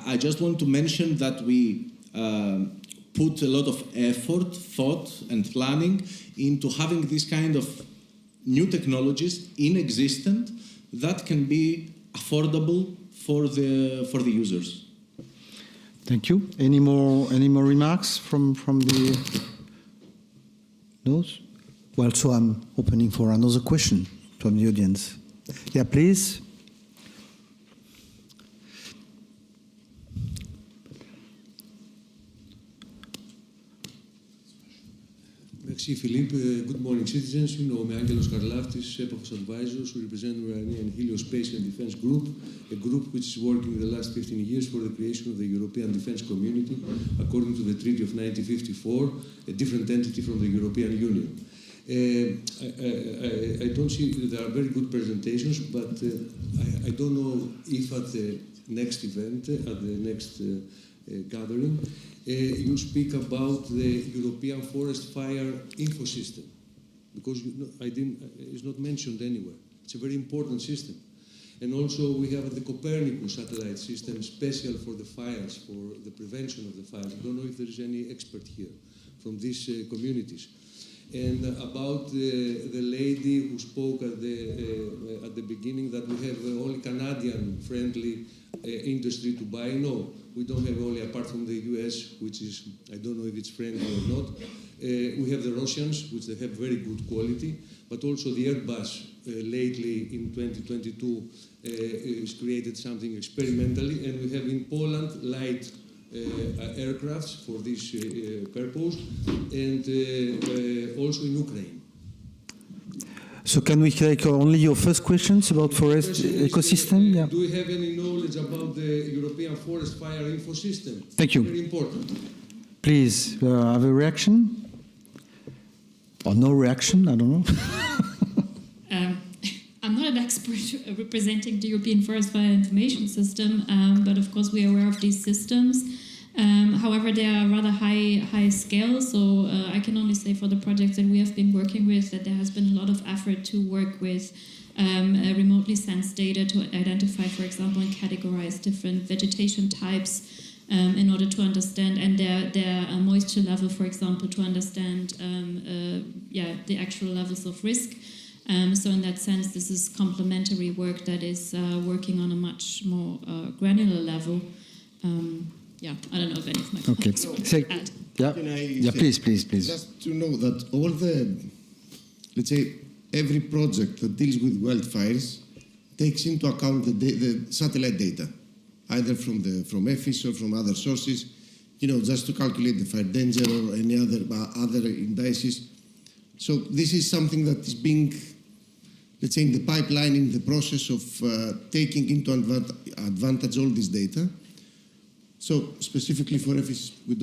I just want to mention that we put a lot of effort, thought, and planning into having this kind of new technologies inexistent that can be affordable for the users. Thank you. Any more remarks from the those? Well, so I'm opening for another question from the audience. Yeah, please. Merci, Philippe. Good morning, citizens. You know me, Angelos Karlaftis, EPAFOS Advisors, who represent the Iranian Heliospace and Defense Group, a group which is working the last 15 years for the creation of the European Defense Community, according to the Treaty of 1954, a different entity from the European Union. I don't see, there are very good presentations, but I don't know if at the next event, at the next gathering, you speak about the European Forest Fire Info System, because it's not mentioned anywhere. It's a very important system. And also we have the Copernicus satellite system, special for the fires, for the prevention of the fires. I don't know if there is any expert here from these communities. And about the lady who spoke at the beginning that we have only Canadian-friendly industry to buy. No, we don't have only, apart from the US, which is, I don't know if it's friendly or not. We have the Russians, which they have very good quality, but also the Airbus lately in 2022 has created something experimentally, and we have in Poland light aircrafts for this purpose, and also in Ukraine. So can we take only your first questions about forest ecosystem? Yeah. Do we have any knowledge about the European Forest Fire Info System? Thank you. Very important. Please have a reaction? Or no reaction? I don't know. I'm not an expert representing the European Forest Fire Information System, but of course we are aware of these systems. However, they are rather high scale, so I can only say for the projects that we have been working with that there has been a lot of effort to work with remotely sensed data to identify, for example, and categorize different vegetation types in order to understand, and their moisture level, for example, to understand the actual levels of risk. So in that sense, this is complementary work that is working on a much more granular level. I don't know if any of my colleagues want to add. Yeah, please. Just to know that all the, let's say, every project that deals with wildfires takes into account the satellite data, either from EFIS or from other sources, just to calculate the fire danger or any other indices. So this is something that is being, let's say, in the pipeline, in the process of taking into advantage all this data. So specifically for EFIS, we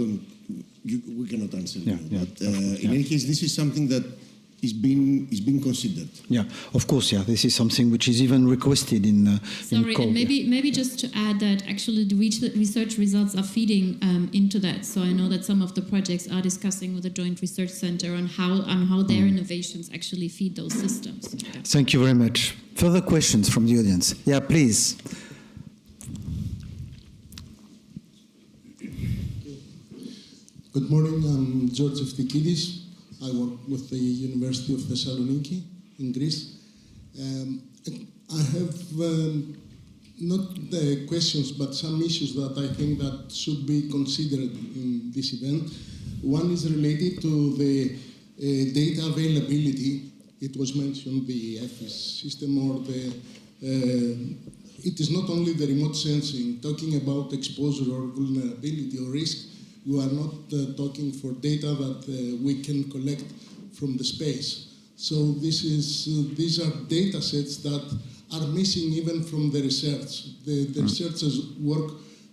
cannot answer. But in any case, this is something that is being considered. Yeah, of course. Yeah, this is something which is even requested in. Sorry, and maybe just to add that actually the research results are feeding into that. So I know that some of the projects are discussing with the Joint Research Center on how their innovations actually feed those systems. Yeah. Thank you very much. Further questions from the audience? Yeah, please. Good morning, I'm Georgios. I work with the University of Thessaloniki in Greece. I have not the questions, but some issues that I think that should be considered in this event. One is related to the data availability. It was mentioned the EFIS system or it is not only the remote sensing, talking about exposure or vulnerability or risk. We are not talking for data that we can collect from the space. So these are data sets that are missing even from the research. The researchers work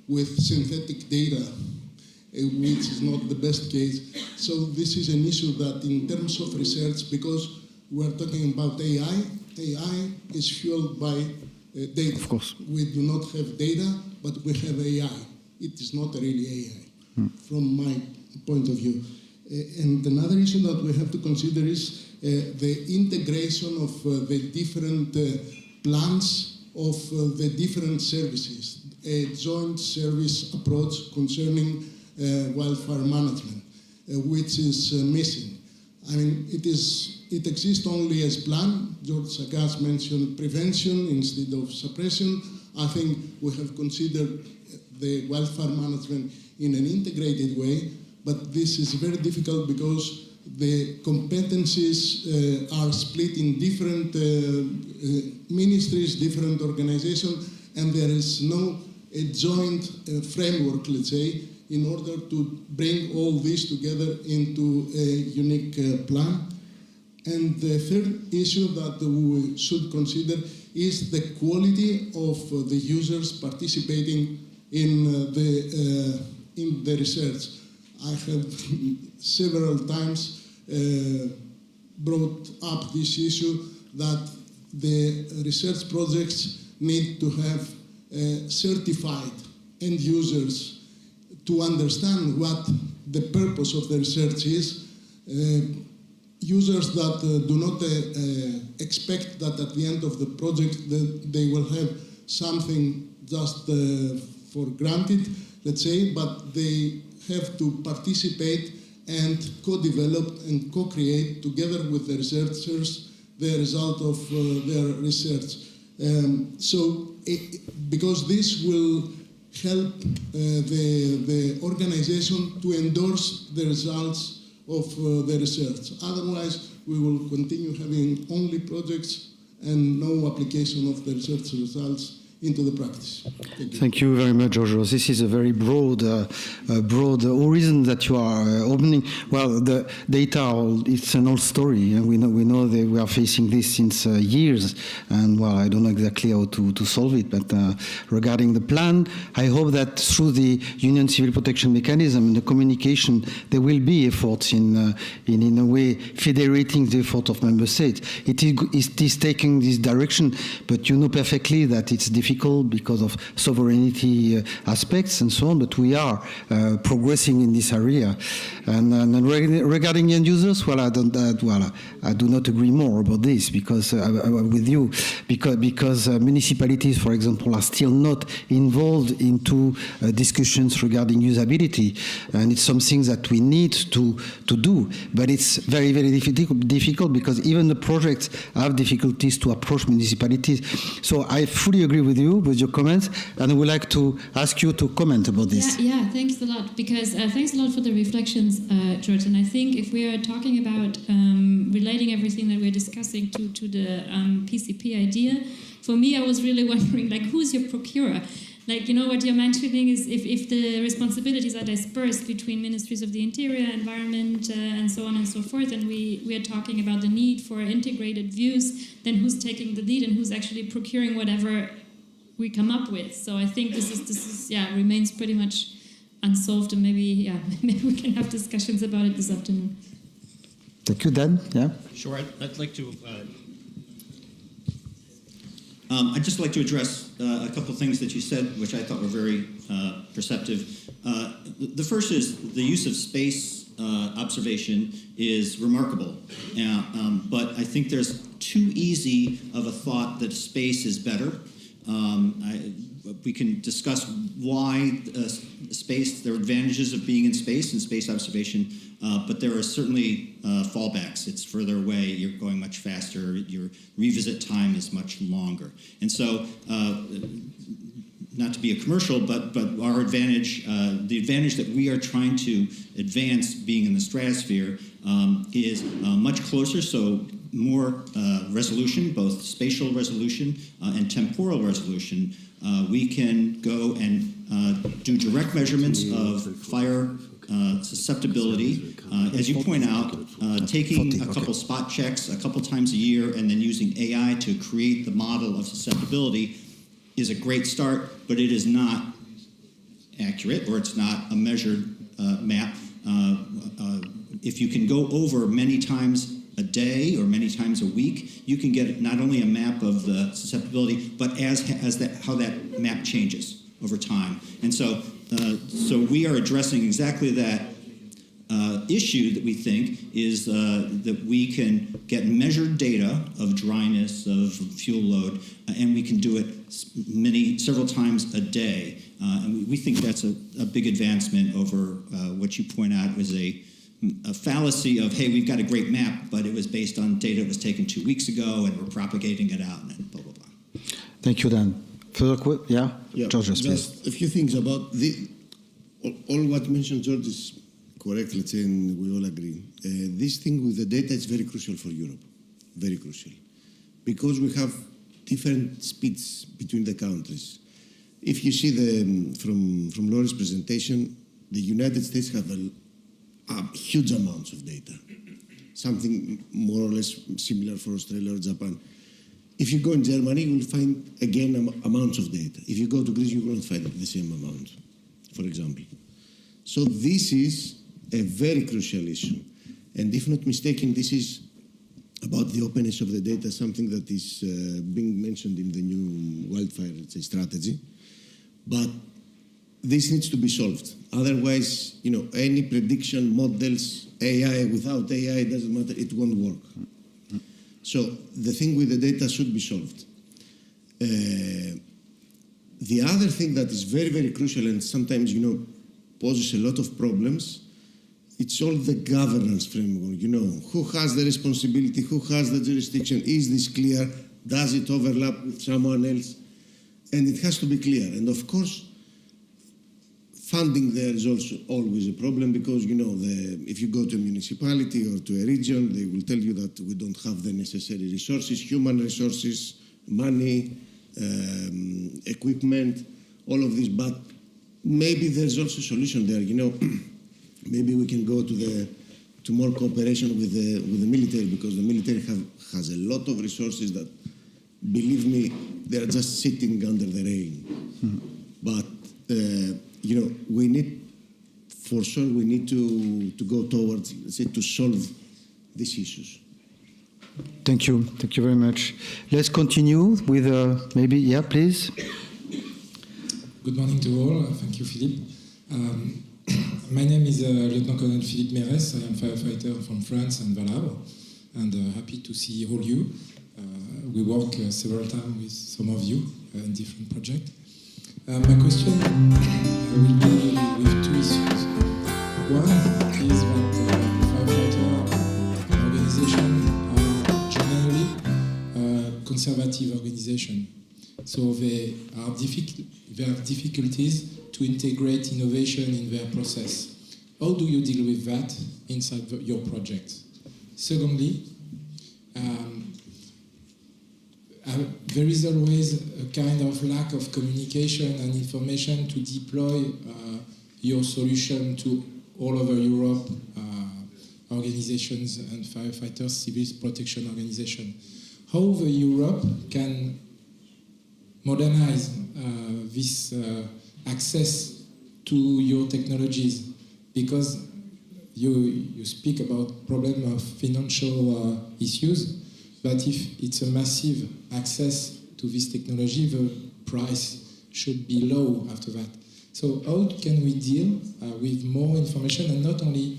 with synthetic data, which is not the best case. So this is an issue that in terms of research, because we are talking about AI is fueled by data. Of course. We do not have data, but we have AI. It is not really AI. from my point of view. And another issue that we have to consider is the integration of the different plans of the different services, a joint service approach concerning wildfire management, which is missing. I mean, it exists only as plan. George Sakkas mentioned prevention instead of suppression. I think we have considered the wildfire management in an integrated way, but this is very difficult because the competencies are split in different ministries, different organizations, and there is no a joint framework, let's say, in order to bring all this together into a unique plan. And the third issue that we should consider is the quality of the users participating in the research. I have several times brought up this issue that the research projects need to have certified end users to understand what the purpose of the research is. Users that do not expect that at the end of the project they will have something just for granted, let's say, but they have to participate and co-develop and co-create together with the researchers the result of their research. Because this will help the organization to endorse the results of the research. Otherwise, we will continue having only projects and no application of the research results into the practice. Thank you very much, Georgios. This is a very broad horizon that you are opening. Well, the data, it's an old story, and we know that we are facing this since years. And well, I don't know exactly how to solve it, but regarding the plan, I hope that through the Union Civil Protection Mechanism and the communication, there will be efforts in a way federating the effort of member states. It is taking this direction, but you know perfectly that it's difficult because of sovereignty aspects and so on, but we are progressing in this area. And regarding end users, well, I do not agree more about this because with you, because municipalities, for example, are still not involved into discussions regarding usability, and it's something that we need to do. But it's very, very difficult because even the projects have difficulties to approach municipalities. So I fully agree with you with your comments, and I would like to ask you to comment about this. Yeah, thanks a lot, because thanks a lot for the reflections, George. And I think if we are talking about relating everything that we're discussing to the PCP idea, for me, I was really wondering, like, who's your procurer? Like, you know, what you're mentioning is if the responsibilities are dispersed between ministries of the interior, environment, and so on and so forth, and we are talking about the need for integrated views, then who's taking the lead and who's actually procuring whatever we come up with? So I think this is remains pretty much unsolved, and maybe we can have discussions about it this afternoon. Thank you, Dan. Yeah. Sure. I'd like to. I'd just like to address a couple of things that you said, which I thought were very perceptive. The first is the use of space observation is remarkable, but I think there's too easy of a thought that space is better. We can discuss why space, there are advantages of being in space and space observation, but there are certainly fallbacks. It's further away, you're going much faster, your revisit time is much longer. And so, not to be a commercial, but our advantage, the advantage that we are trying to advance being in the stratosphere is much closer, so more resolution, both spatial resolution and temporal resolution. We can go and do direct measurements of fire susceptibility. As you point out, taking a couple spot checks a couple times a year and then using AI to create the model of susceptibility is a great start, but it is not accurate, or it's not a measured map. If you can go over many times a day or many times a week, you can get not only a map of the susceptibility, but how that map changes over time. And so So we are addressing exactly that issue that we think is that we can get measured data of dryness, of fuel load, and we can do it several times a day. And we think that's a big advancement over what you point out was a fallacy of, hey, we've got a great map, but it was based on data that was taken 2 weeks ago, and we're propagating it out, and then blah, blah, blah. Thank you, Dan. Further yeah? Georgios, please. Just a few things about all what mentioned George is correct, let's say, and we all agree. This thing with the data is very crucial for Europe, very crucial, because we have different speeds between the countries. If you see from Laura's presentation, the United States have a huge amounts of data, something more or less similar for Australia or Japan. If you go in Germany, you will find, again, amounts of data. If you go to Greece, you will not find the same amount, for example. So this is a very crucial issue. And if not mistaken, this is about the openness of the data, something that is being mentioned in the new wildfire, let's say, strategy. But this needs to be solved. Otherwise, any prediction, models, AI, without AI, it doesn't matter, it won't work. So the thing with the data should be solved. The other thing that is very, very crucial and sometimes, poses a lot of problems, it's all the governance framework. Who has the responsibility, who has the jurisdiction, is this clear, does it overlap with someone else? And it has to be clear. And of course, funding there is also always a problem because, if you go to a municipality or to a region, they will tell you that we don't have the necessary resources, human resources, money, equipment, all of this. But maybe there's also a solution there. Maybe we can go to more cooperation with the military, because the military has a lot of resources that, believe me, they're just sitting under the rain. But we need to go towards, let's say, to solve these issues. Thank you very much. Let's continue with maybe, please. Good morning to all. Thank you, Philippe. My name is Lieutenant Colonel Philippe Mérès. I am firefighter from France and Valhalla, and happy to see all you. We work several times with some of you in different projects. My question will be with two issues. One is that firefighter organizations are generally conservative organizations, so they have difficulties to integrate innovation in their process. How do you deal with that inside your project? Secondly, there is always a kind of lack of communication and information to deploy your solution to all over Europe, organizations and firefighters, civil protection organizations. How the Europe can modernize this access to your technologies? Because you speak about problem of financial issues, but if it's a massive access to this technology, the price should be low after that. So how can we deal with more information and not only,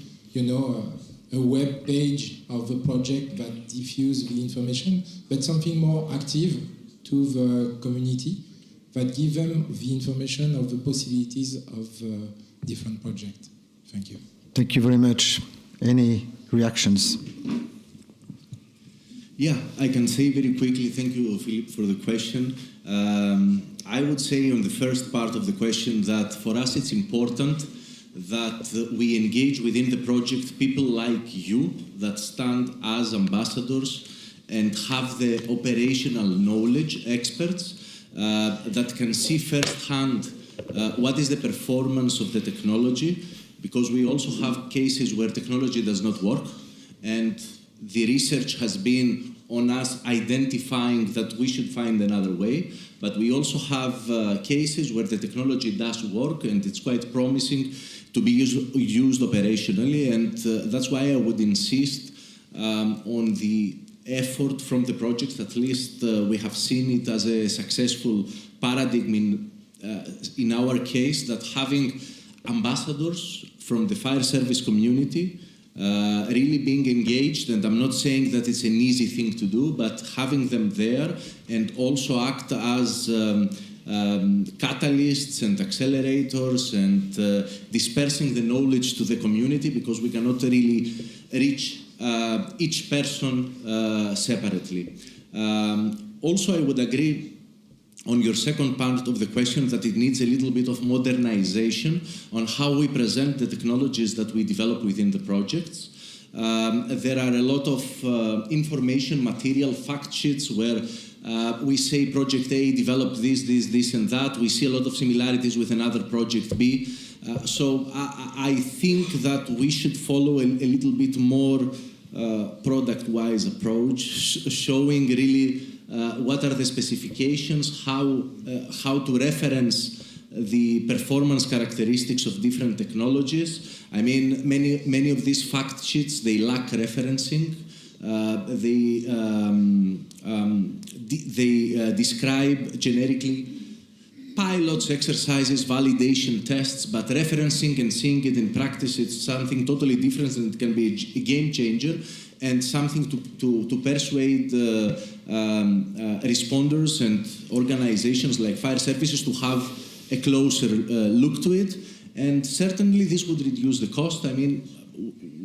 a web page of the project that diffuse the information, but something more active to the community that give them the information of the possibilities of different projects? Thank you. Thank you very much. Any reactions? Yeah, I can say very quickly, thank you, Philippe, for the question. I would say on the first part of the question that for us it's important that we engage within the project people like you that stand as ambassadors and have the operational knowledge, experts, that can see firsthand what is the performance of the technology, because we also have cases where technology does not work, and the research has been on us identifying that we should find another way, but we also have cases where the technology does work and it's quite promising to be used operationally, and that's why I would insist on the effort from the project. At least we have seen it as a successful paradigm in in our case, that having ambassadors from the fire service community really being engaged, and I'm not saying that it's an easy thing to do, but having them there and also act as catalysts and accelerators and dispersing the knowledge to the community, because we cannot really reach each person separately. Also, I would agree on your second part of the question that it needs a little bit of modernization on how we present the technologies that we develop within the projects. There are a lot of information material fact sheets where we say project A developed this and that. We see a lot of similarities with another project B. So I think that we should follow a little bit more product-wise approach, showing really what are the specifications, how to reference the performance characteristics of different technologies. I mean, many of these fact sheets, they lack referencing. They describe generically pilots, exercises, validation tests, but referencing and seeing it in practice, it's something totally different, and it can be a game changer and something to persuade responders and organizations like fire services to have a closer look to it. And certainly this would reduce the cost. I mean,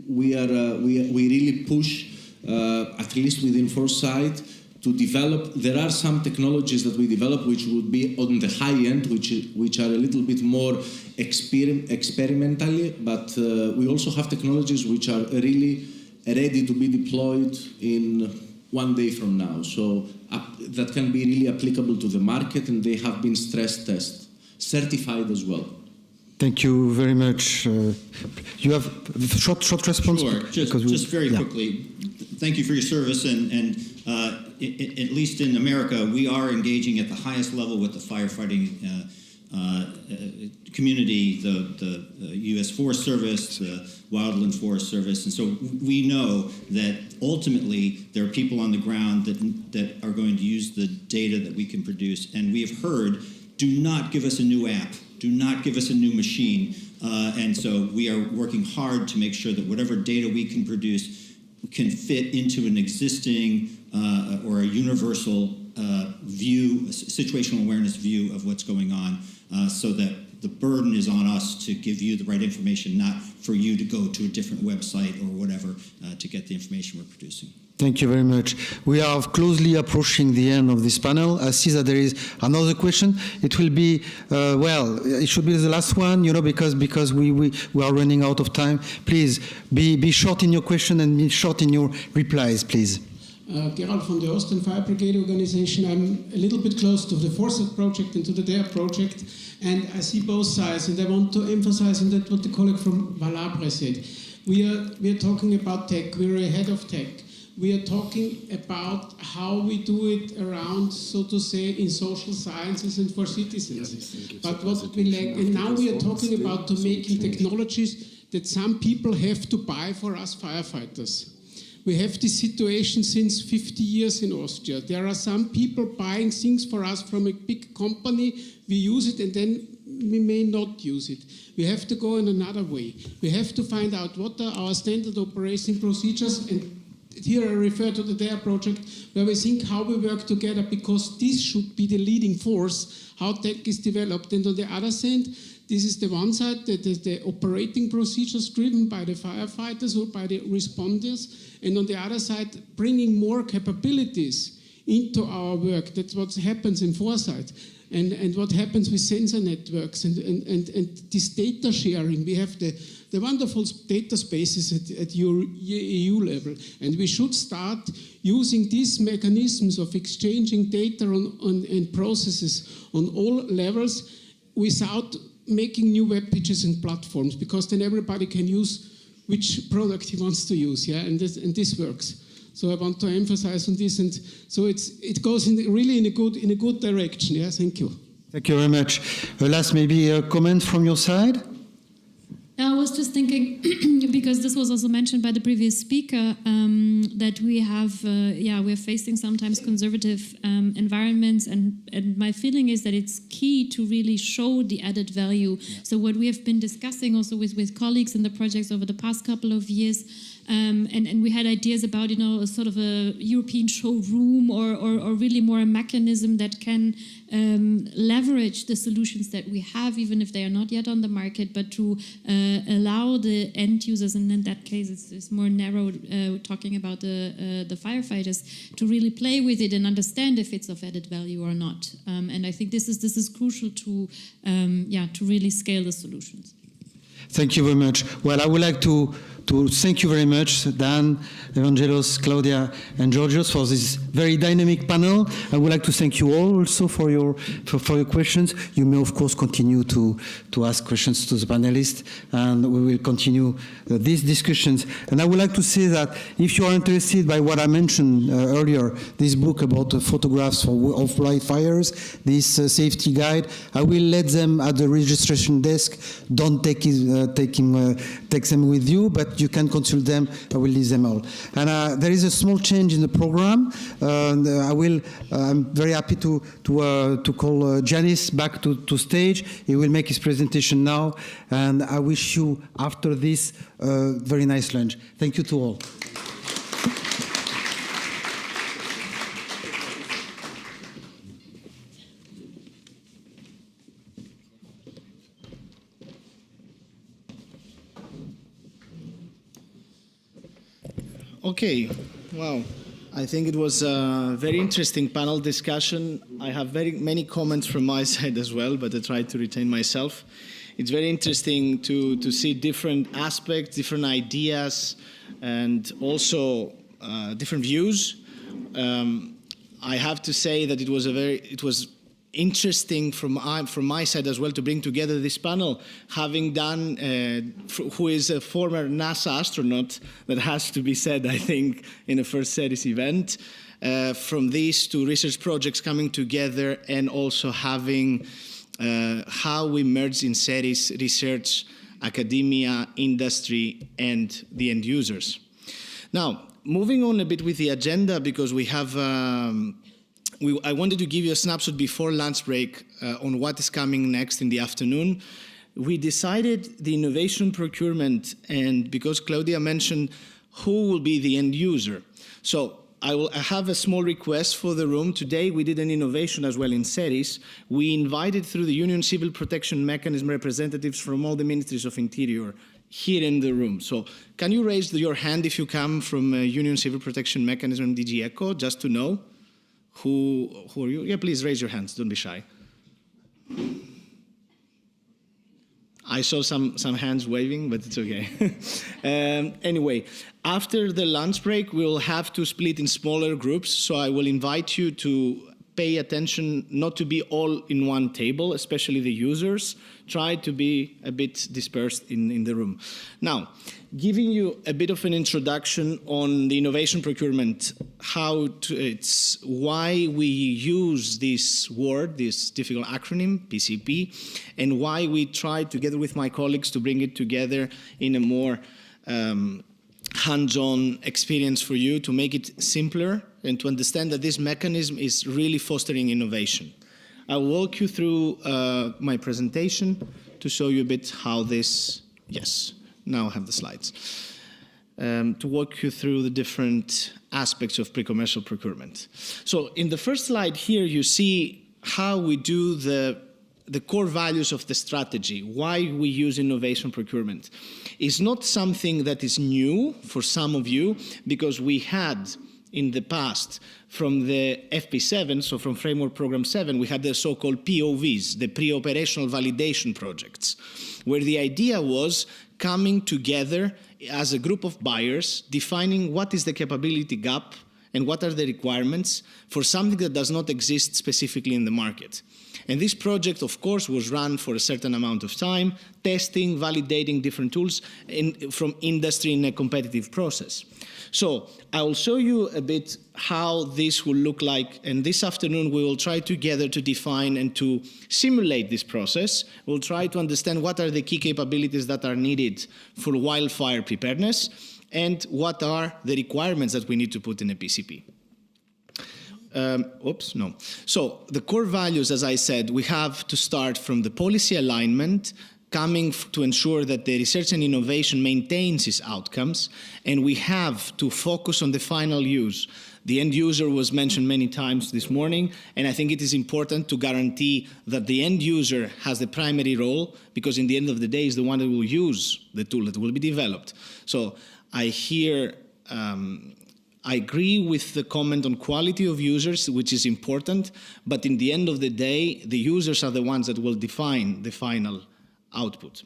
we really push, at least within FORESIGHT, to develop. There are some technologies that we develop which would be on the high end, which are a little bit more experimentally, but we also have technologies which are really ready to be deployed in one day from now. So that can be really applicable to the market, and they have been stress test certified as well. Thank you very much. You have a short response? Sure, just very quickly. Thank you for your service, and at least in America, we are engaging at the highest level with the firefighting community, the U.S. Forest Service, the Wildland Forest Service, and so we know that ultimately there are people on the ground that are going to use the data that we can produce, and we have heard, do not give us a new app, do not give us a new machine, and so we are working hard to make sure that whatever data we can produce can fit into an existing or a universal view, a situational awareness view of what's going on, so that the burden is on us to give you the right information, not for you to go to a different website or whatever to get the information we're producing. Thank you very much. We are closely approaching the end of this panel. I see that there is another question. It will be, it should be the last one, because we are running out of time. Please be short in your question and be short in your replies, please. Gerald from the Austrian Fire Brigade Organization. I'm a little bit close to the FORESIGHT project and to the DARE project, and I see both sides, and I want to emphasize on that what the colleague from Wildfire said. We are talking about tech. We're ahead of tech. We are talking about how we do it around, so to say, in social sciences and for citizens. But what we lack, and now we are talking about to making technologies that some people have to buy for us firefighters. We have this situation since 50 years in Austria. There are some people buying things for us from a big company. We use it and then we may not use it. We have to go in another way. We have to find out what are our standard operating procedures, and here I refer to the DARE project, where we think how we work together, because this should be the leading force, how tech is developed. And on the other side, this is the one side, the operating procedures driven by the firefighters or by the responders, and on the other side, bringing more capabilities into our work. That's what happens in FORESIGHT, and what happens with sensor networks and this data sharing. We have the wonderful data spaces at EU level, and we should start using these mechanisms of exchanging data and processes on all levels without making new web pages and platforms, because then everybody can use which product he wants to use, and this works. So I want to emphasize on this, and so it goes really in a good direction. Yeah, thank you. Thank you very much. Last, maybe a comment from your side. I was was just thinking, because this was also mentioned by the previous speaker, that we have, we're facing sometimes conservative environments, and my feeling is that it's key to really show the added value. Yeah. So what we have been discussing also with colleagues in the projects over the past couple of years, and we had ideas about, you know, a sort of a European showroom or really more a mechanism that can leverage the solutions that we have, even if they are not yet on the market, but to allow the end users, and in that case it's more narrow, talking about the firefighters, to really play with it and understand if it's of added value or not. And I think this is crucial to really scale the solutions. Thank you very much. Well, I would like to thank you very much, Dan, Evangelos, Klaudia, and Georgios, for this very dynamic panel. I would like to thank you all also for your questions. You may, of course, continue to ask questions to the panelists, and we will continue these discussions. And I would like to say that if you are interested by what I mentioned earlier, this book about the photographs of wildfires, this safety guide, I will let them at the registration desk. Don't take them with you, but you can consult them. I will leave them all. And there is a small change in the program. I'm very happy to call Giannis back to stage. He will make his presentation now, and I wish you after this very nice lunch. Thank you to all. Okay, wow. I think it was a very interesting panel discussion. I have very many comments from my side as well, but I tried to retain myself. It's very interesting to see different aspects, different ideas, and also different views. I have to say that it was interesting from my side as well to bring together this panel, having done, who is a former NASA astronaut, that has to be said, I think, in the first CERIS event, from these two research projects coming together, and also having how we merge in CERIS research, academia, industry, and the end users. Now, moving on a bit with the agenda, because we have I wanted to give you a snapshot before lunch break on what is coming next in the afternoon. We decided the innovation procurement, and because Klaudia mentioned who will be the end user. So I have a small request for the room. Today we did an innovation as well in CERIS. We invited through the Union Civil Protection Mechanism representatives from all the ministries of interior here in the room. So can you raise your hand if you come from Union Civil Protection Mechanism, DG ECHO, just to know? Who are you? Yeah, please raise your hands. Don't be shy. I saw some hands waving, but it's okay. Anyway, after the lunch break, we'll have to split in smaller groups. So I will invite you to pay attention, not to be all in one table, especially the users. Try to be a bit dispersed in the room. Now, giving you a bit of an introduction on the innovation procurement, it's why we use this word, this difficult acronym, PCP, and why we tried together with my colleagues to bring it together in a more hands-on experience for you, to make it simpler and to understand that this mechanism is really fostering innovation. I'll walk you through my presentation to show you a bit how this, yes, now I have the slides, to walk you through the different aspects of pre-commercial procurement. So in the first slide here, you see how we do the core values of the strategy, why we use innovation procurement. It's not something that is new for some of you, because we had in the past from the FP7, so from Framework Program 7, we had the so-called POVs, the pre-operational validation projects, where the idea was coming together as a group of buyers, defining what is the capability gap and what are the requirements for something that does not exist specifically in the market. And this project, of course, was run for a certain amount of time, testing, validating different tools from industry in a competitive process. So I will show you a bit how this will look like, and this afternoon we will try together to define and to simulate this process. We'll try to understand what are the key capabilities that are needed for wildfire preparedness and what are the requirements that we need to put in a PCP. So the core values, as I said, we have to start from the policy alignment, coming to ensure that the research and innovation maintains its outcomes, and we have to focus on the final use. The end user was mentioned many times this morning, and I think it is important to guarantee that the end user has the primary role, because in the end of the day is the one that will use the tool that will be developed. So I agree with the comment on quality of users, which is important, but in the end of the day, the users are the ones that will define the final output.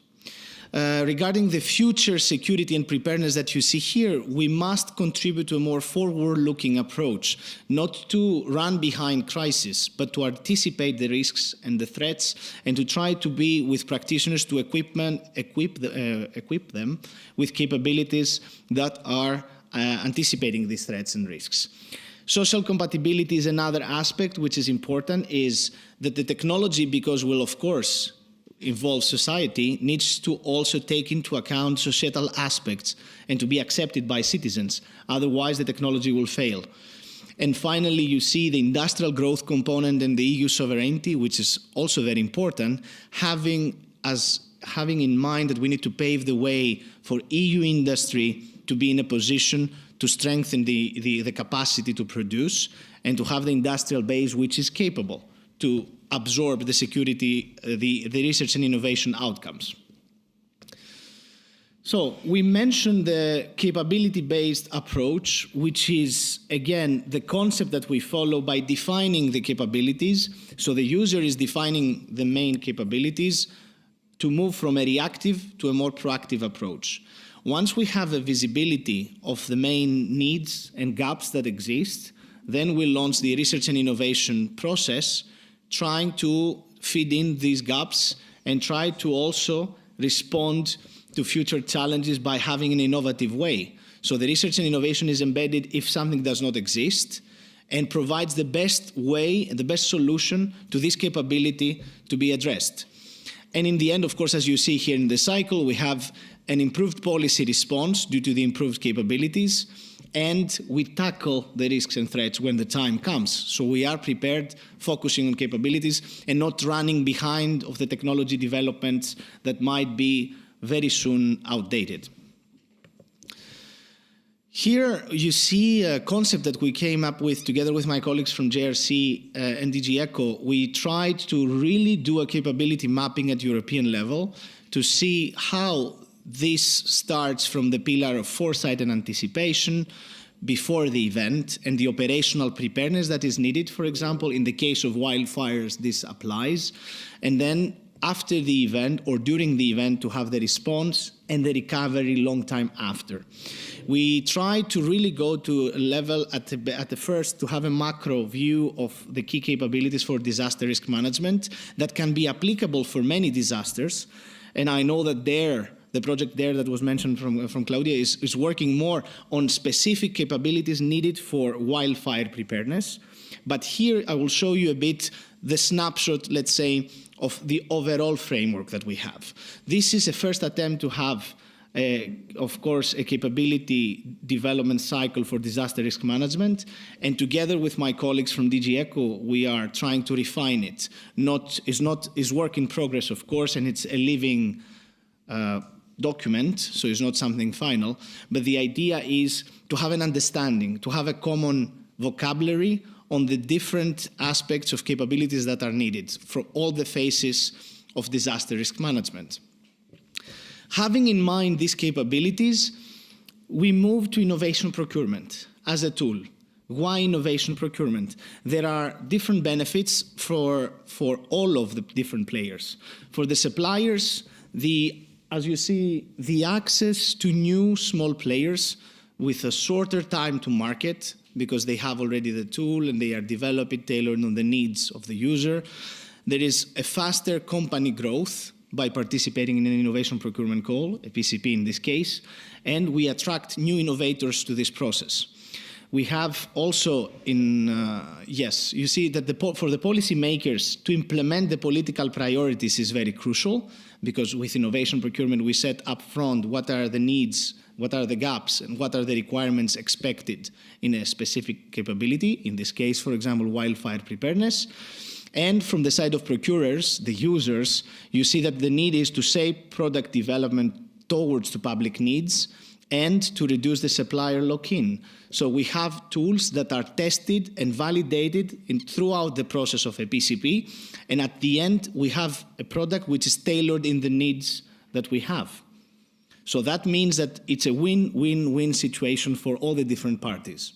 Regarding the future security and preparedness that you see here, we must contribute to a more forward-looking approach, not to run behind crisis, but to anticipate the risks and the threats, and to try to be with practitioners to equip them with capabilities that are anticipating these threats and risks. Social compatibility is another aspect which is important, is that the technology, because will of course involve society, needs to also take into account societal aspects and to be accepted by citizens. Otherwise, the technology will fail. And finally, you see the industrial growth component and the EU sovereignty, which is also very important, having in mind that we need to pave the way for EU industry to be in a position to strengthen the capacity to produce and to have the industrial base which is capable to absorb the security, the research and innovation outcomes. So we mentioned the capability-based approach, which is, again, the concept that we follow by defining the capabilities. So the user is defining the main capabilities to move from a reactive to a more proactive approach. Once we have a visibility of the main needs and gaps that exist, then we launch the research and innovation process, trying to feed in these gaps and try to also respond to future challenges by having an innovative way. So the research and innovation is embedded if something does not exist and provides the best way and the best solution to this capability to be addressed. And in the end, of course, as you see here in the cycle, we have an improved policy response due to the improved capabilities, and we tackle the risks and threats when the time comes. So we are prepared, focusing on capabilities and not running behind of the technology developments that might be very soon outdated. Here you see a concept that we came up with together with my colleagues from JRC and DG ECHO. We tried to really do a capability mapping at European level to see how this starts from the pillar of foresight and anticipation before the event and the operational preparedness that is needed. For example, in the case of wildfires, this applies. And then after the event or during the event to have the response and the recovery long time after. We try to really go to a level at the first to have a macro view of the key capabilities for disaster risk management that can be applicable for many disasters. And I know that the project there that was mentioned from Klaudia is working more on specific capabilities needed for wildfire preparedness. But here I will show you a bit the snapshot, let's say, of the overall framework that we have. This is a first attempt to have, of course, a capability development cycle for disaster risk management. And together with my colleagues from DG ECHO, we are trying to refine it. It's work in progress, of course, and it's a living document, so it's not something final. But the idea is to have an understanding, to have a common vocabulary on the different aspects of capabilities that are needed for all the phases of disaster risk management. Having in mind these capabilities, we move to innovation procurement as a tool. Why innovation procurement? There are different benefits for all of the different players. For the suppliers, as you see, the access to new small players with a shorter time to market because they have already the tool and they are developing tailored on the needs of the user. There is a faster company growth by participating in an innovation procurement call, a PCP in this case, and we attract new innovators to this process. We have also you see that for the policymakers to implement the political priorities is very crucial, because with innovation procurement we set up front what are the needs, what are the gaps, and what are the requirements expected in a specific capability, in this case, for example, wildfire preparedness. And from the side of procurers, the users, you see that the need is to shape product development towards the public needs and to reduce the supplier lock-in. So we have tools that are tested and validated throughout the process of a PCP, and at the end we have a product which is tailored in the needs that we have. So that means that it's a win-win-win situation for all the different parties.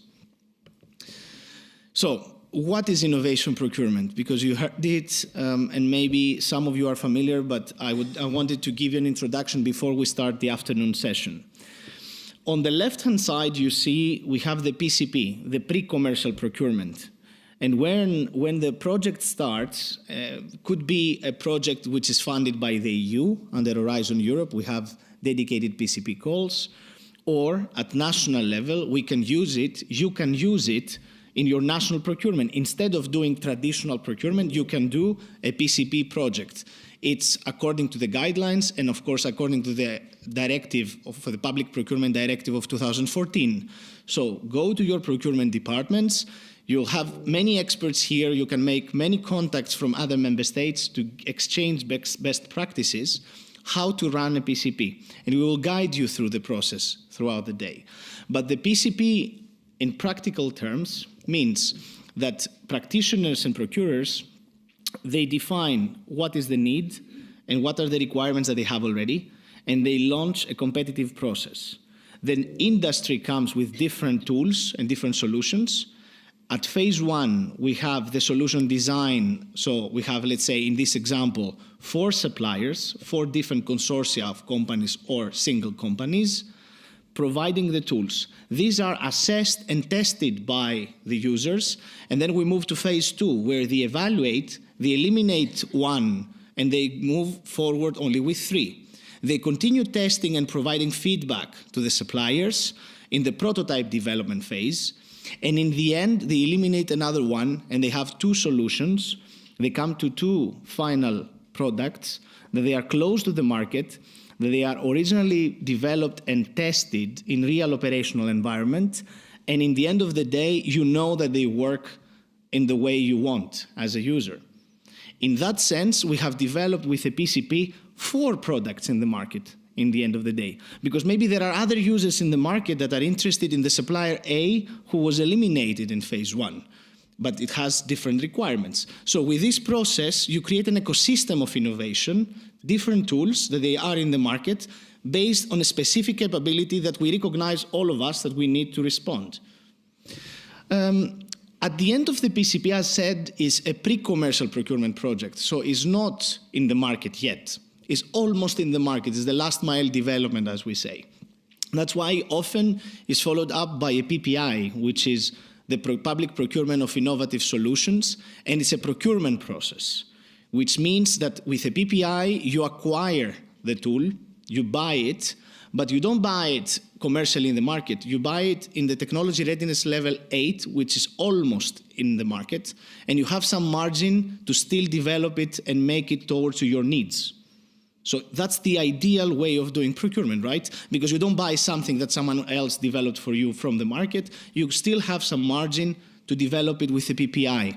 So what is innovation procurement? Because you heard it, and maybe some of you are familiar, but I wanted to give you an introduction before we start the afternoon session. On the left-hand side, you see we have the PCP, the pre-commercial procurement. And when the project starts, could be a project which is funded by the EU under Horizon Europe. We have dedicated PCP calls. Or at national level, we can use it, you can use it in your national procurement. Instead of doing traditional procurement, you can do a PCP project. It's according to the guidelines and, of course, according to the directive for the Public Procurement Directive of 2014. So go to your procurement departments. You'll have many experts here. You can make many contacts from other member states to exchange best practices, how to run a PCP. And we will guide you through the process throughout the day. But the PCP, in practical terms, means that practitioners and procurers, they define what is the need and what are the requirements that they have already, and they launch a competitive process. Then industry comes with different tools and different solutions. At phase one, we have the solution design. So we have, let's say, in this example, 4 suppliers, 4 different consortia of companies or single companies, providing the tools. These are assessed and tested by the users, and then we move to phase 2, where they evaluate, they eliminate 1, and they move forward only with 3. They continue testing and providing feedback to the suppliers in the prototype development phase, and in the end, they eliminate another 1, and they have 2 solutions. They come to 2 final products that they are close to the market, that they are originally developed and tested in real operational environment, and in the end of the day, you know that they work in the way you want as a user. In that sense, we have developed with a PCP 4 products in the market in the end of the day, because maybe there are other users in the market that are interested in the supplier A who was eliminated in phase 1, but it has different requirements. So with this process, you create an ecosystem of innovation, different tools that they are in the market based on a specific capability that we recognize, all of us, that we need to respond. At the end of the PCP, as said, is a pre-commercial procurement project, so it's not in the market yet. It's almost in the market. It's the last mile development, as we say. That's why often it's followed up by a PPI, which is the public procurement of innovative solutions, and it's a procurement process, which means that with a PPI, you acquire the tool, you buy it, but you don't buy it commercially in the market. You buy it in the technology readiness level 8, which is almost in the market, and you have some margin to still develop it and make it towards your needs. So that's the ideal way of doing procurement, right? Because you don't buy something that someone else developed for you from the market. You still have some margin to develop it with a PPI.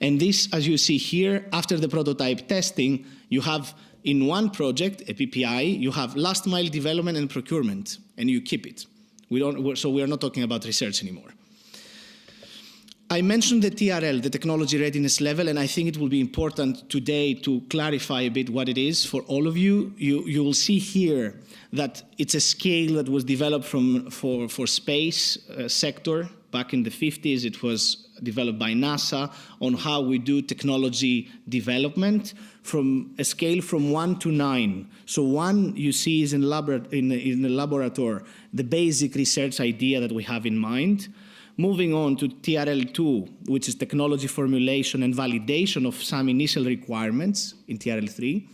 And this, as you see here, after the prototype testing, you have in one project, a PPI, you have last mile development and procurement, and you keep it. So we are not talking about research anymore. I mentioned the TRL, the technology readiness level, and I think it will be important today to clarify a bit what it is for all of you. You will see here that it's a scale that was developed for space sector. Back in the 50s, it was developed by NASA on how we do technology development from a scale from 1 to 9. So 1 you see is in the laboratory, the basic research idea that we have in mind. Moving on to TRL2, which is technology formulation and validation of some initial requirements in TRL3.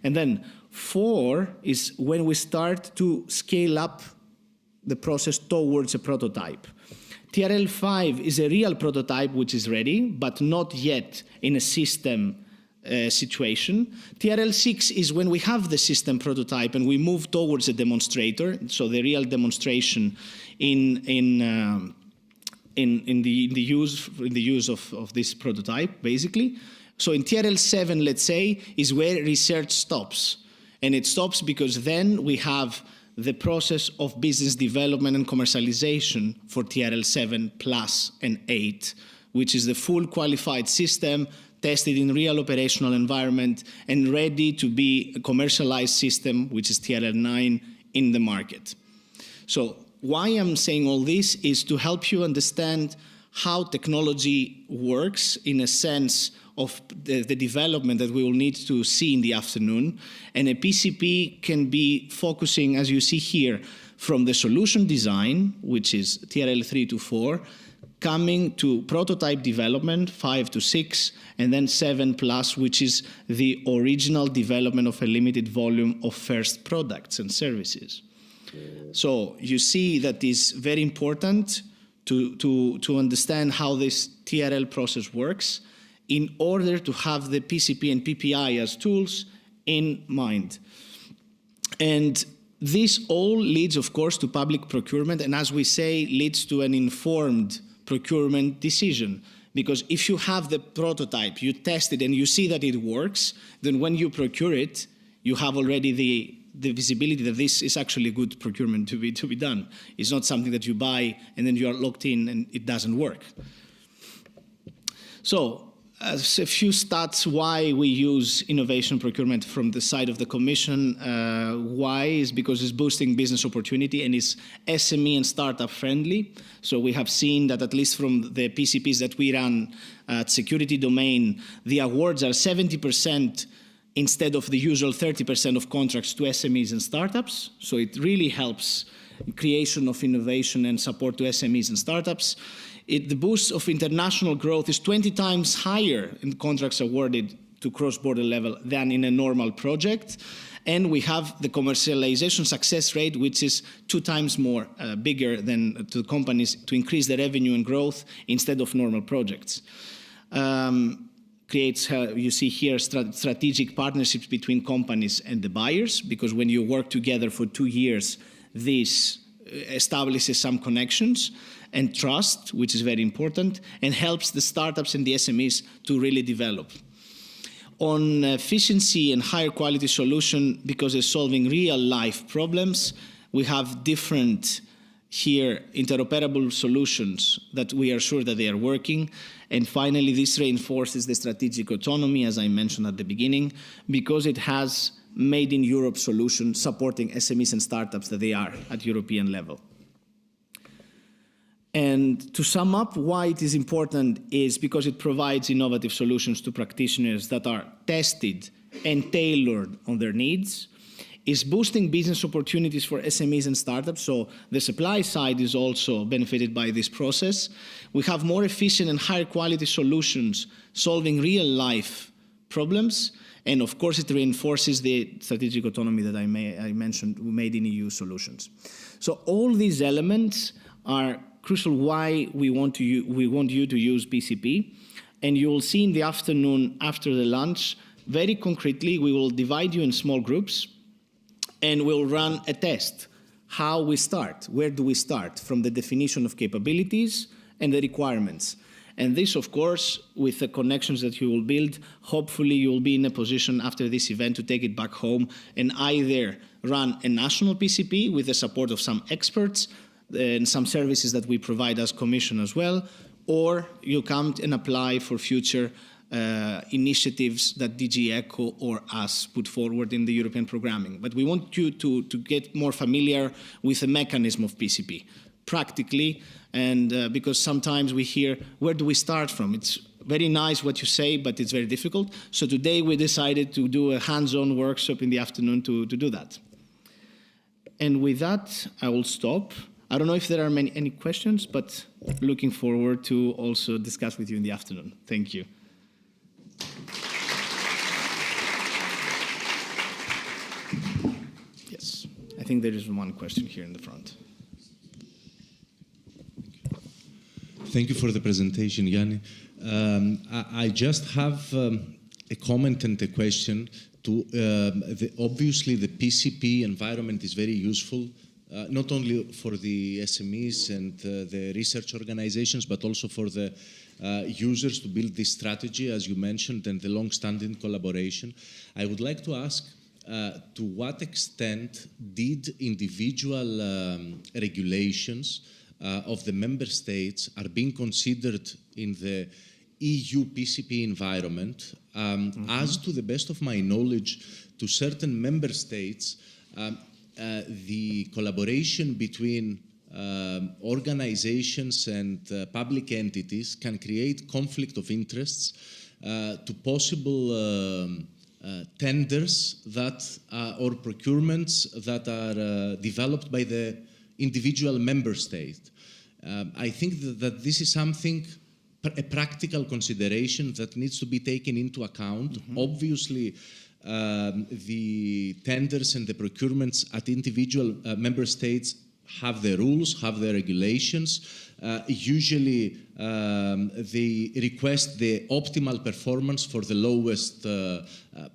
And then 4 is when we start to scale up the process towards a prototype. TRL5 is a real prototype which is ready, but not yet in a system situation. TRL6 is when we have the system prototype and we move towards a demonstrator, so the real demonstration in the use of this prototype, basically. So in TRL7, let's say, is where research stops. And it stops because then we have the process of business development and commercialization for TRL7 plus and 8, which is the full qualified system tested in real operational environment and ready to be a commercialized system, which is TRL9 in the market. So why I'm saying all this is to help you understand how technology works in a sense of the development that we will need to see in the afternoon. And a PCP can be focusing, as you see here, from the solution design, which is TRL3 to 4, coming to prototype development, 5 to 6, and then 7 plus, which is the original development of a limited volume of first products and services. So you see that it's very important to understand how this TRL process works in order to have the PCP and PPI as tools in mind. And this all leads, of course, to public procurement, and as we say, leads to an informed procurement decision. Because if you have the prototype, you test it, and you see that it works, then when you procure it, you have already the visibility that this is actually good procurement to be done. It's not something that you buy and then you are locked in and it doesn't work. So, as a few stats why we use innovation procurement from the side of the Commission. Why is because it's boosting business opportunity and it's SME and startup friendly. So we have seen that at least from the PCPs that we run at security domain, the awards are 70% instead of the usual 30% of contracts to SMEs and startups. So it really helps creation of innovation and support to SMEs and startups. The boost of international growth is 20 times higher in contracts awarded to cross-border level than in a normal project. And we have the commercialization success rate, which is 2 times more bigger than to companies to increase their revenue and growth instead of normal projects. Creates, you see here, strategic partnerships between companies and the buyers, because when you work together for 2 years, this establishes some connections and trust, which is very important, and helps the startups and the SMEs to really develop. On efficiency and higher quality solution, because it's solving real life problems, we have different here interoperable solutions that we are sure that they are working. And finally, this reinforces the strategic autonomy, as I mentioned at the beginning, because it has made in Europe solutions supporting SMEs and startups that they are at European level. And to sum up, why it is important is because it provides innovative solutions to practitioners that are tested and tailored on their needs. Is boosting business opportunities for SMEs and startups, so the supply side is also benefited by this process. We have more efficient and higher quality solutions solving real life problems, and of course it reinforces the strategic autonomy that I mentioned, made in EU solutions. So all these elements are crucial why we want you to use PCP, and you will see in the afternoon after the lunch, very concretely, we will divide you in small groups, and we'll run a test. How we start, where do we start? From the definition of capabilities and the requirements. And this, of course, with the connections that you will build, hopefully you will be in a position after this event to take it back home and either run a national PCP with the support of some experts and some services that we provide as Commission as well, or you come and apply for future initiatives that DG ECHO or us put forward in the European programming. But we want you to get more familiar with the mechanism of PCP, practically, and because sometimes we hear, where do we start from? It's very nice what you say, but it's very difficult. So today we decided to do a hands-on workshop in the afternoon to do that. And with that, I will stop. I don't know if there are any questions, but looking forward to also discuss with you in the afternoon. Thank you. Yes, I think there is one question here in the front. Thank you for the presentation, Giannis. I just have a comment and a question. Obviously, the PCP environment is very useful, not only for the SMEs and the research organizations, but also for the users to build this strategy, as you mentioned, and the long-standing collaboration. I would like to ask, to what extent did individual regulations of the member states are being considered in the EU PCP environment? As to the best of my knowledge, to certain member states, the collaboration between organizations and public entities can create conflict of interests to possible tenders that or procurements that are developed by the individual member state. I think that this is something, a practical consideration that needs to be taken into account. Obviously, the tenders and the procurements at individual member states have their rules, have their regulations. Usually, they request the optimal performance for the lowest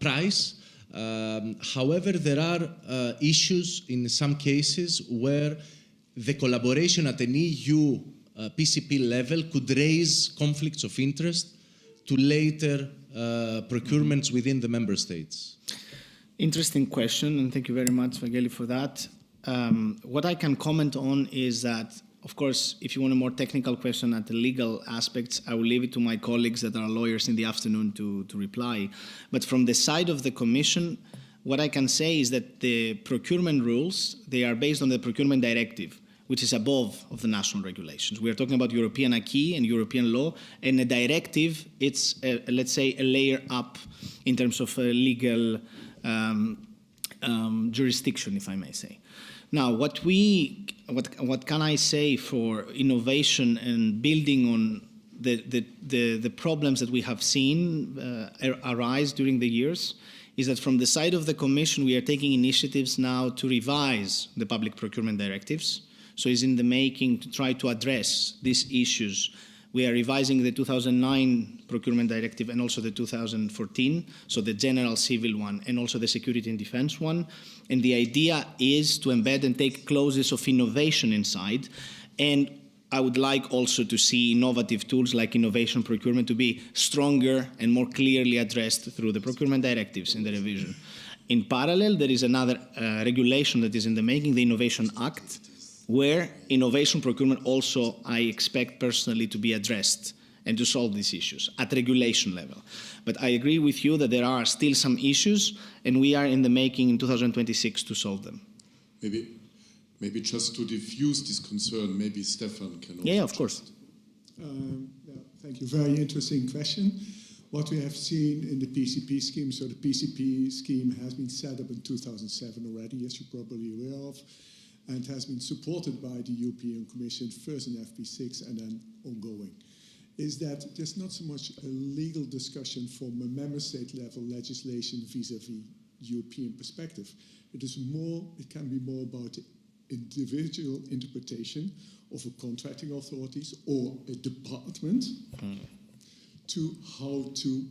price. However, there are issues in some cases where the collaboration at an EU PCP level could raise conflicts of interest to later procurements within the member states. Interesting question, and thank you very much, Vangeli, for that. What I can comment on is that, of course, if you want a more technical question at the legal aspects, I will leave it to my colleagues that are lawyers in the afternoon to reply. But from the side of the Commission, what I can say is that the procurement rules, they are based on the procurement directive, which is above of the national regulations. We are talking about European acquis and European law, and a directive, it's, let's say, a layer up in terms of legal jurisdiction, if I may say. Now, what can I say for innovation and building on the problems that we have seen arise during the years is that from the side of the Commission, we are taking initiatives now to revise the public procurement directives. So it's in the making to try to address these issues. We are revising the 2009 procurement directive and also the 2014, so the general civil one and also the security and defense one. And the idea is to embed and take clauses of innovation inside. And I would like also to see innovative tools like innovation procurement to be stronger and more clearly addressed through the procurement directives in the revision. In parallel, there is another regulation that is in the making, the Innovation Act, where innovation procurement also, I expect personally, to be addressed and to solve these issues at regulation level. But I agree with you that there are still some issues, and we are in the making in 2026 to solve them. Maybe just to diffuse this concern, maybe Stefan can also... Yeah, of course. Thank you. Very interesting question. What we have seen in the PCP scheme, so the PCP scheme has been set up in 2007 already, as you're probably aware of, and has been supported by the European Commission, first in FP6 and then ongoing, is that there's not so much a legal discussion from a member state level legislation vis-a-vis European perspective. It can be more about the individual interpretation of a contracting authorities or a department to how to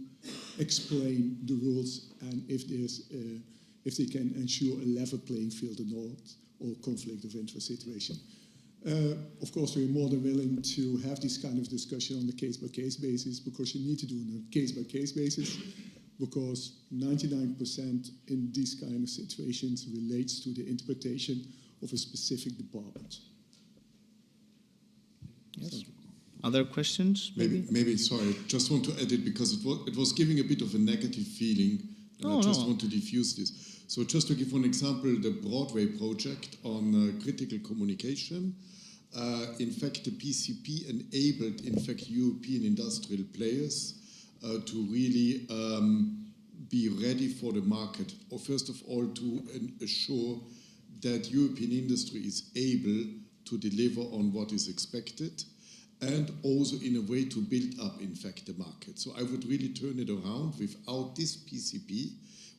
explain the rules and if they can ensure a level playing field or not, or conflict of interest situation. Of course, we're more than willing to have this kind of discussion on a case-by-case basis, because you need to do it on a case-by-case basis, because 99% in these kind of situations relates to the interpretation of a specific department. Yes. Other questions? Maybe, sorry, I just want to add it because it was giving a bit of a negative feeling, and I just want to diffuse this. So just to give one example, the Broadway project on critical communication, in fact, the PCP enabled, in fact, European industrial players to really be ready for the market, or first of all, to assure that European industry is able to deliver on what is expected, and also in a way to build up, in fact, the market. So I would really turn it around. Without this PCP,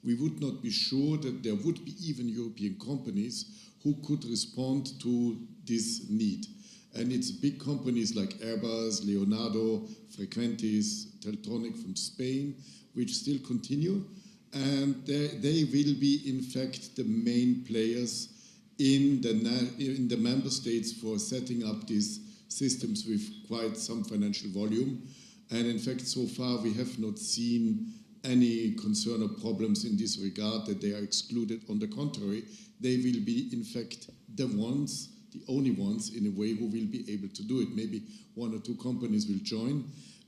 we would not be sure that there would be even European companies who could respond to this need. And it's big companies like Airbus, Leonardo, Frequentis, Teltronic from Spain, which still continue. And they will be, in fact, the main players in the member states for setting up these systems with quite some financial volume. And in fact, so far, we have not seen any concern or problems in this regard that they are excluded. On the contrary, they will be, in fact, the only ones in a way who will be able to do it. Maybe one or two companies will join,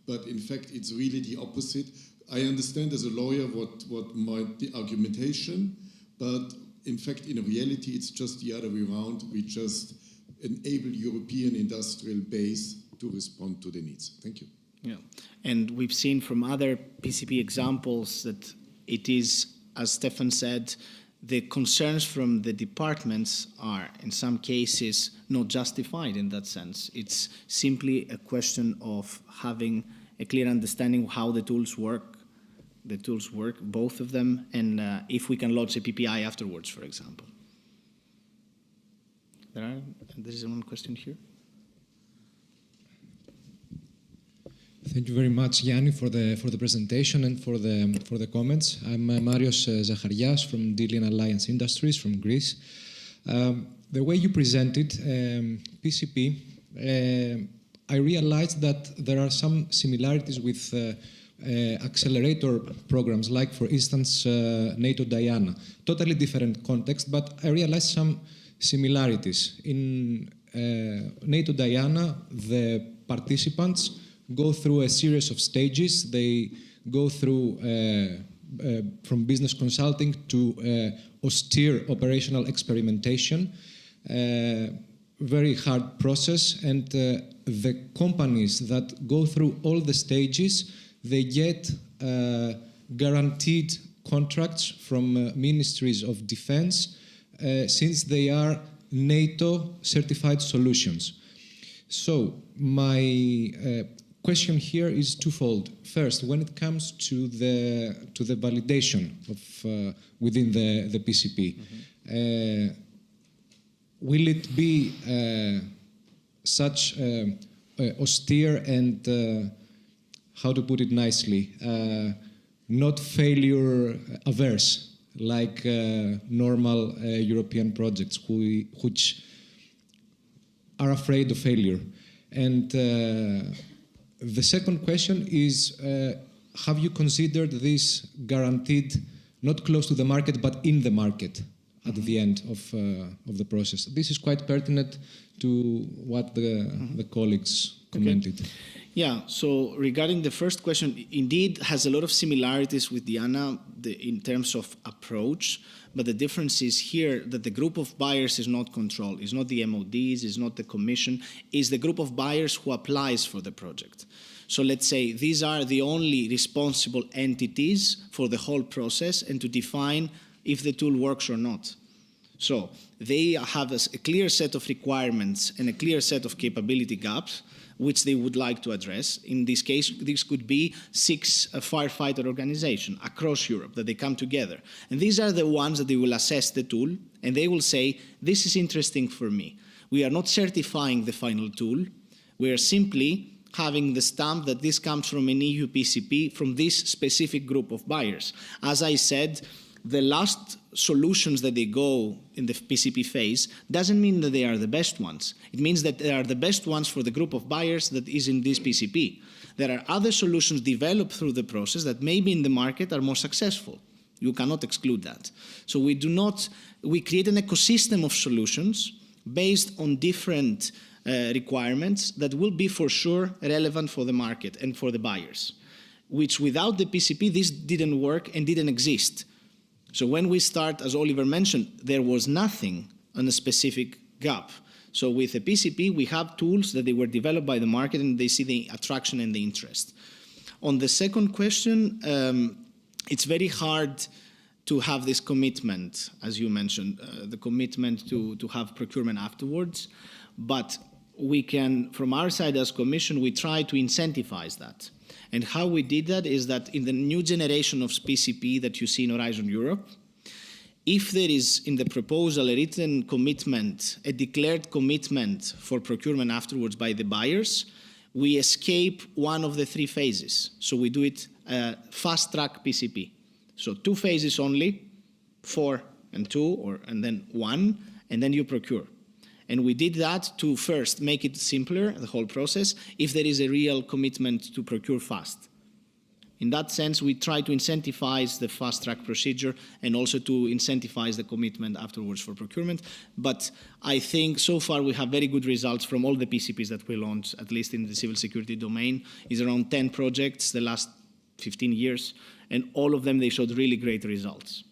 but in fact, it's really the opposite. I understand as a lawyer what might the argumentation, but in fact, in reality, it's just the other way around. We just enable European industrial base to respond to the needs. Thank you. Yeah, and we've seen from other PCP examples that it is, as Stefan said, the concerns from the departments are, in some cases, not justified in that sense. It's simply a question of having a clear understanding of how the tools work. The tools work, both of them, and if we can launch a PPI afterwards, for example. There is one question here. Thank you very much, Gianni, for the presentation and for the comments. I'm Marios Zacharias from Dilian Alliance Industries from Greece. The way you presented PCP, I realized that there are some similarities with accelerator programs, like, for instance, NATO Diana. Totally different context, but I realized some similarities. In NATO Diana, the participants go through a series of stages. They go through from business consulting to austere operational experimentation, very hard process, and the companies that go through all the stages, they get guaranteed contracts from ministries of defense since they are NATO certified solutions. So my question here is twofold. First, when it comes to the validation of within the PCP, will it be such austere and how to put it nicely, not failure averse, like normal European projects which are afraid of failure? And the second question is, have you considered this guaranteed, not close to the market, but in the market at the end of the process? This is quite pertinent to what the colleagues commented. Okay. Yeah, so regarding the first question, indeed has a lot of similarities with Diana in terms of approach, but the difference is here that the group of buyers is not controlled. It's not the MODs, it's not the commission, it's the group of buyers who applies for the project. So let's say these are the only responsible entities for the whole process and to define if the tool works or not. So they have a clear set of requirements and a clear set of capability gaps which they would like to address. In this case, this could be 6 firefighter organizations across Europe that they come together. And these are the ones that they will assess the tool, and they will say, this is interesting for me. We are not certifying the final tool. We are simply having the stamp that this comes from an EU PCP from this specific group of buyers. As I said, the last solutions that they go in the PCP phase doesn't mean that they are the best ones. It means that they are the best ones for the group of buyers that is in this PCP. There are other solutions developed through the process that maybe in the market are more successful. You cannot exclude that. So we create an ecosystem of solutions based on different requirements that will be for sure relevant for the market and for the buyers, which without the PCP, this didn't work and didn't exist. So when we start, as Oliver mentioned, there was nothing on a specific gap. So with the PCP, we have tools that they were developed by the market and they see the attraction and the interest. On the second question, it's very hard to have this commitment, as you mentioned, the commitment to have procurement afterwards. But we can, from our side as Commission, we try to incentivize that. And how we did that is that in the new generation of PCP that you see in Horizon Europe, if there is in the proposal a written commitment, a declared commitment for procurement afterwards by the buyers, we escape one of the 3 phases. So we do it fast-track PCP. So 2 phases only, 4 and 2, and then 1, and then you procure. And we did that to first make it simpler, the whole process, if there is a real commitment to procure fast. In that sense, we try to incentivize the fast-track procedure and also to incentivize the commitment afterwards for procurement. But I think so far we have very good results from all the PCPs that we launched, at least in the civil security domain. It's around 10 projects the last 15 years, and all of them, they showed really great results.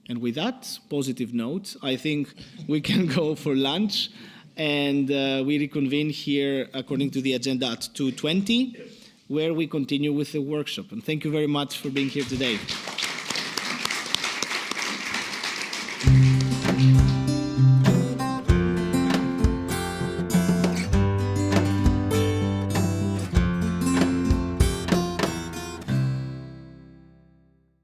And with that positive note, I think we can go for lunch. And we reconvene here according to the agenda at 2:20, where we continue with the workshop. And thank you very much for being here today.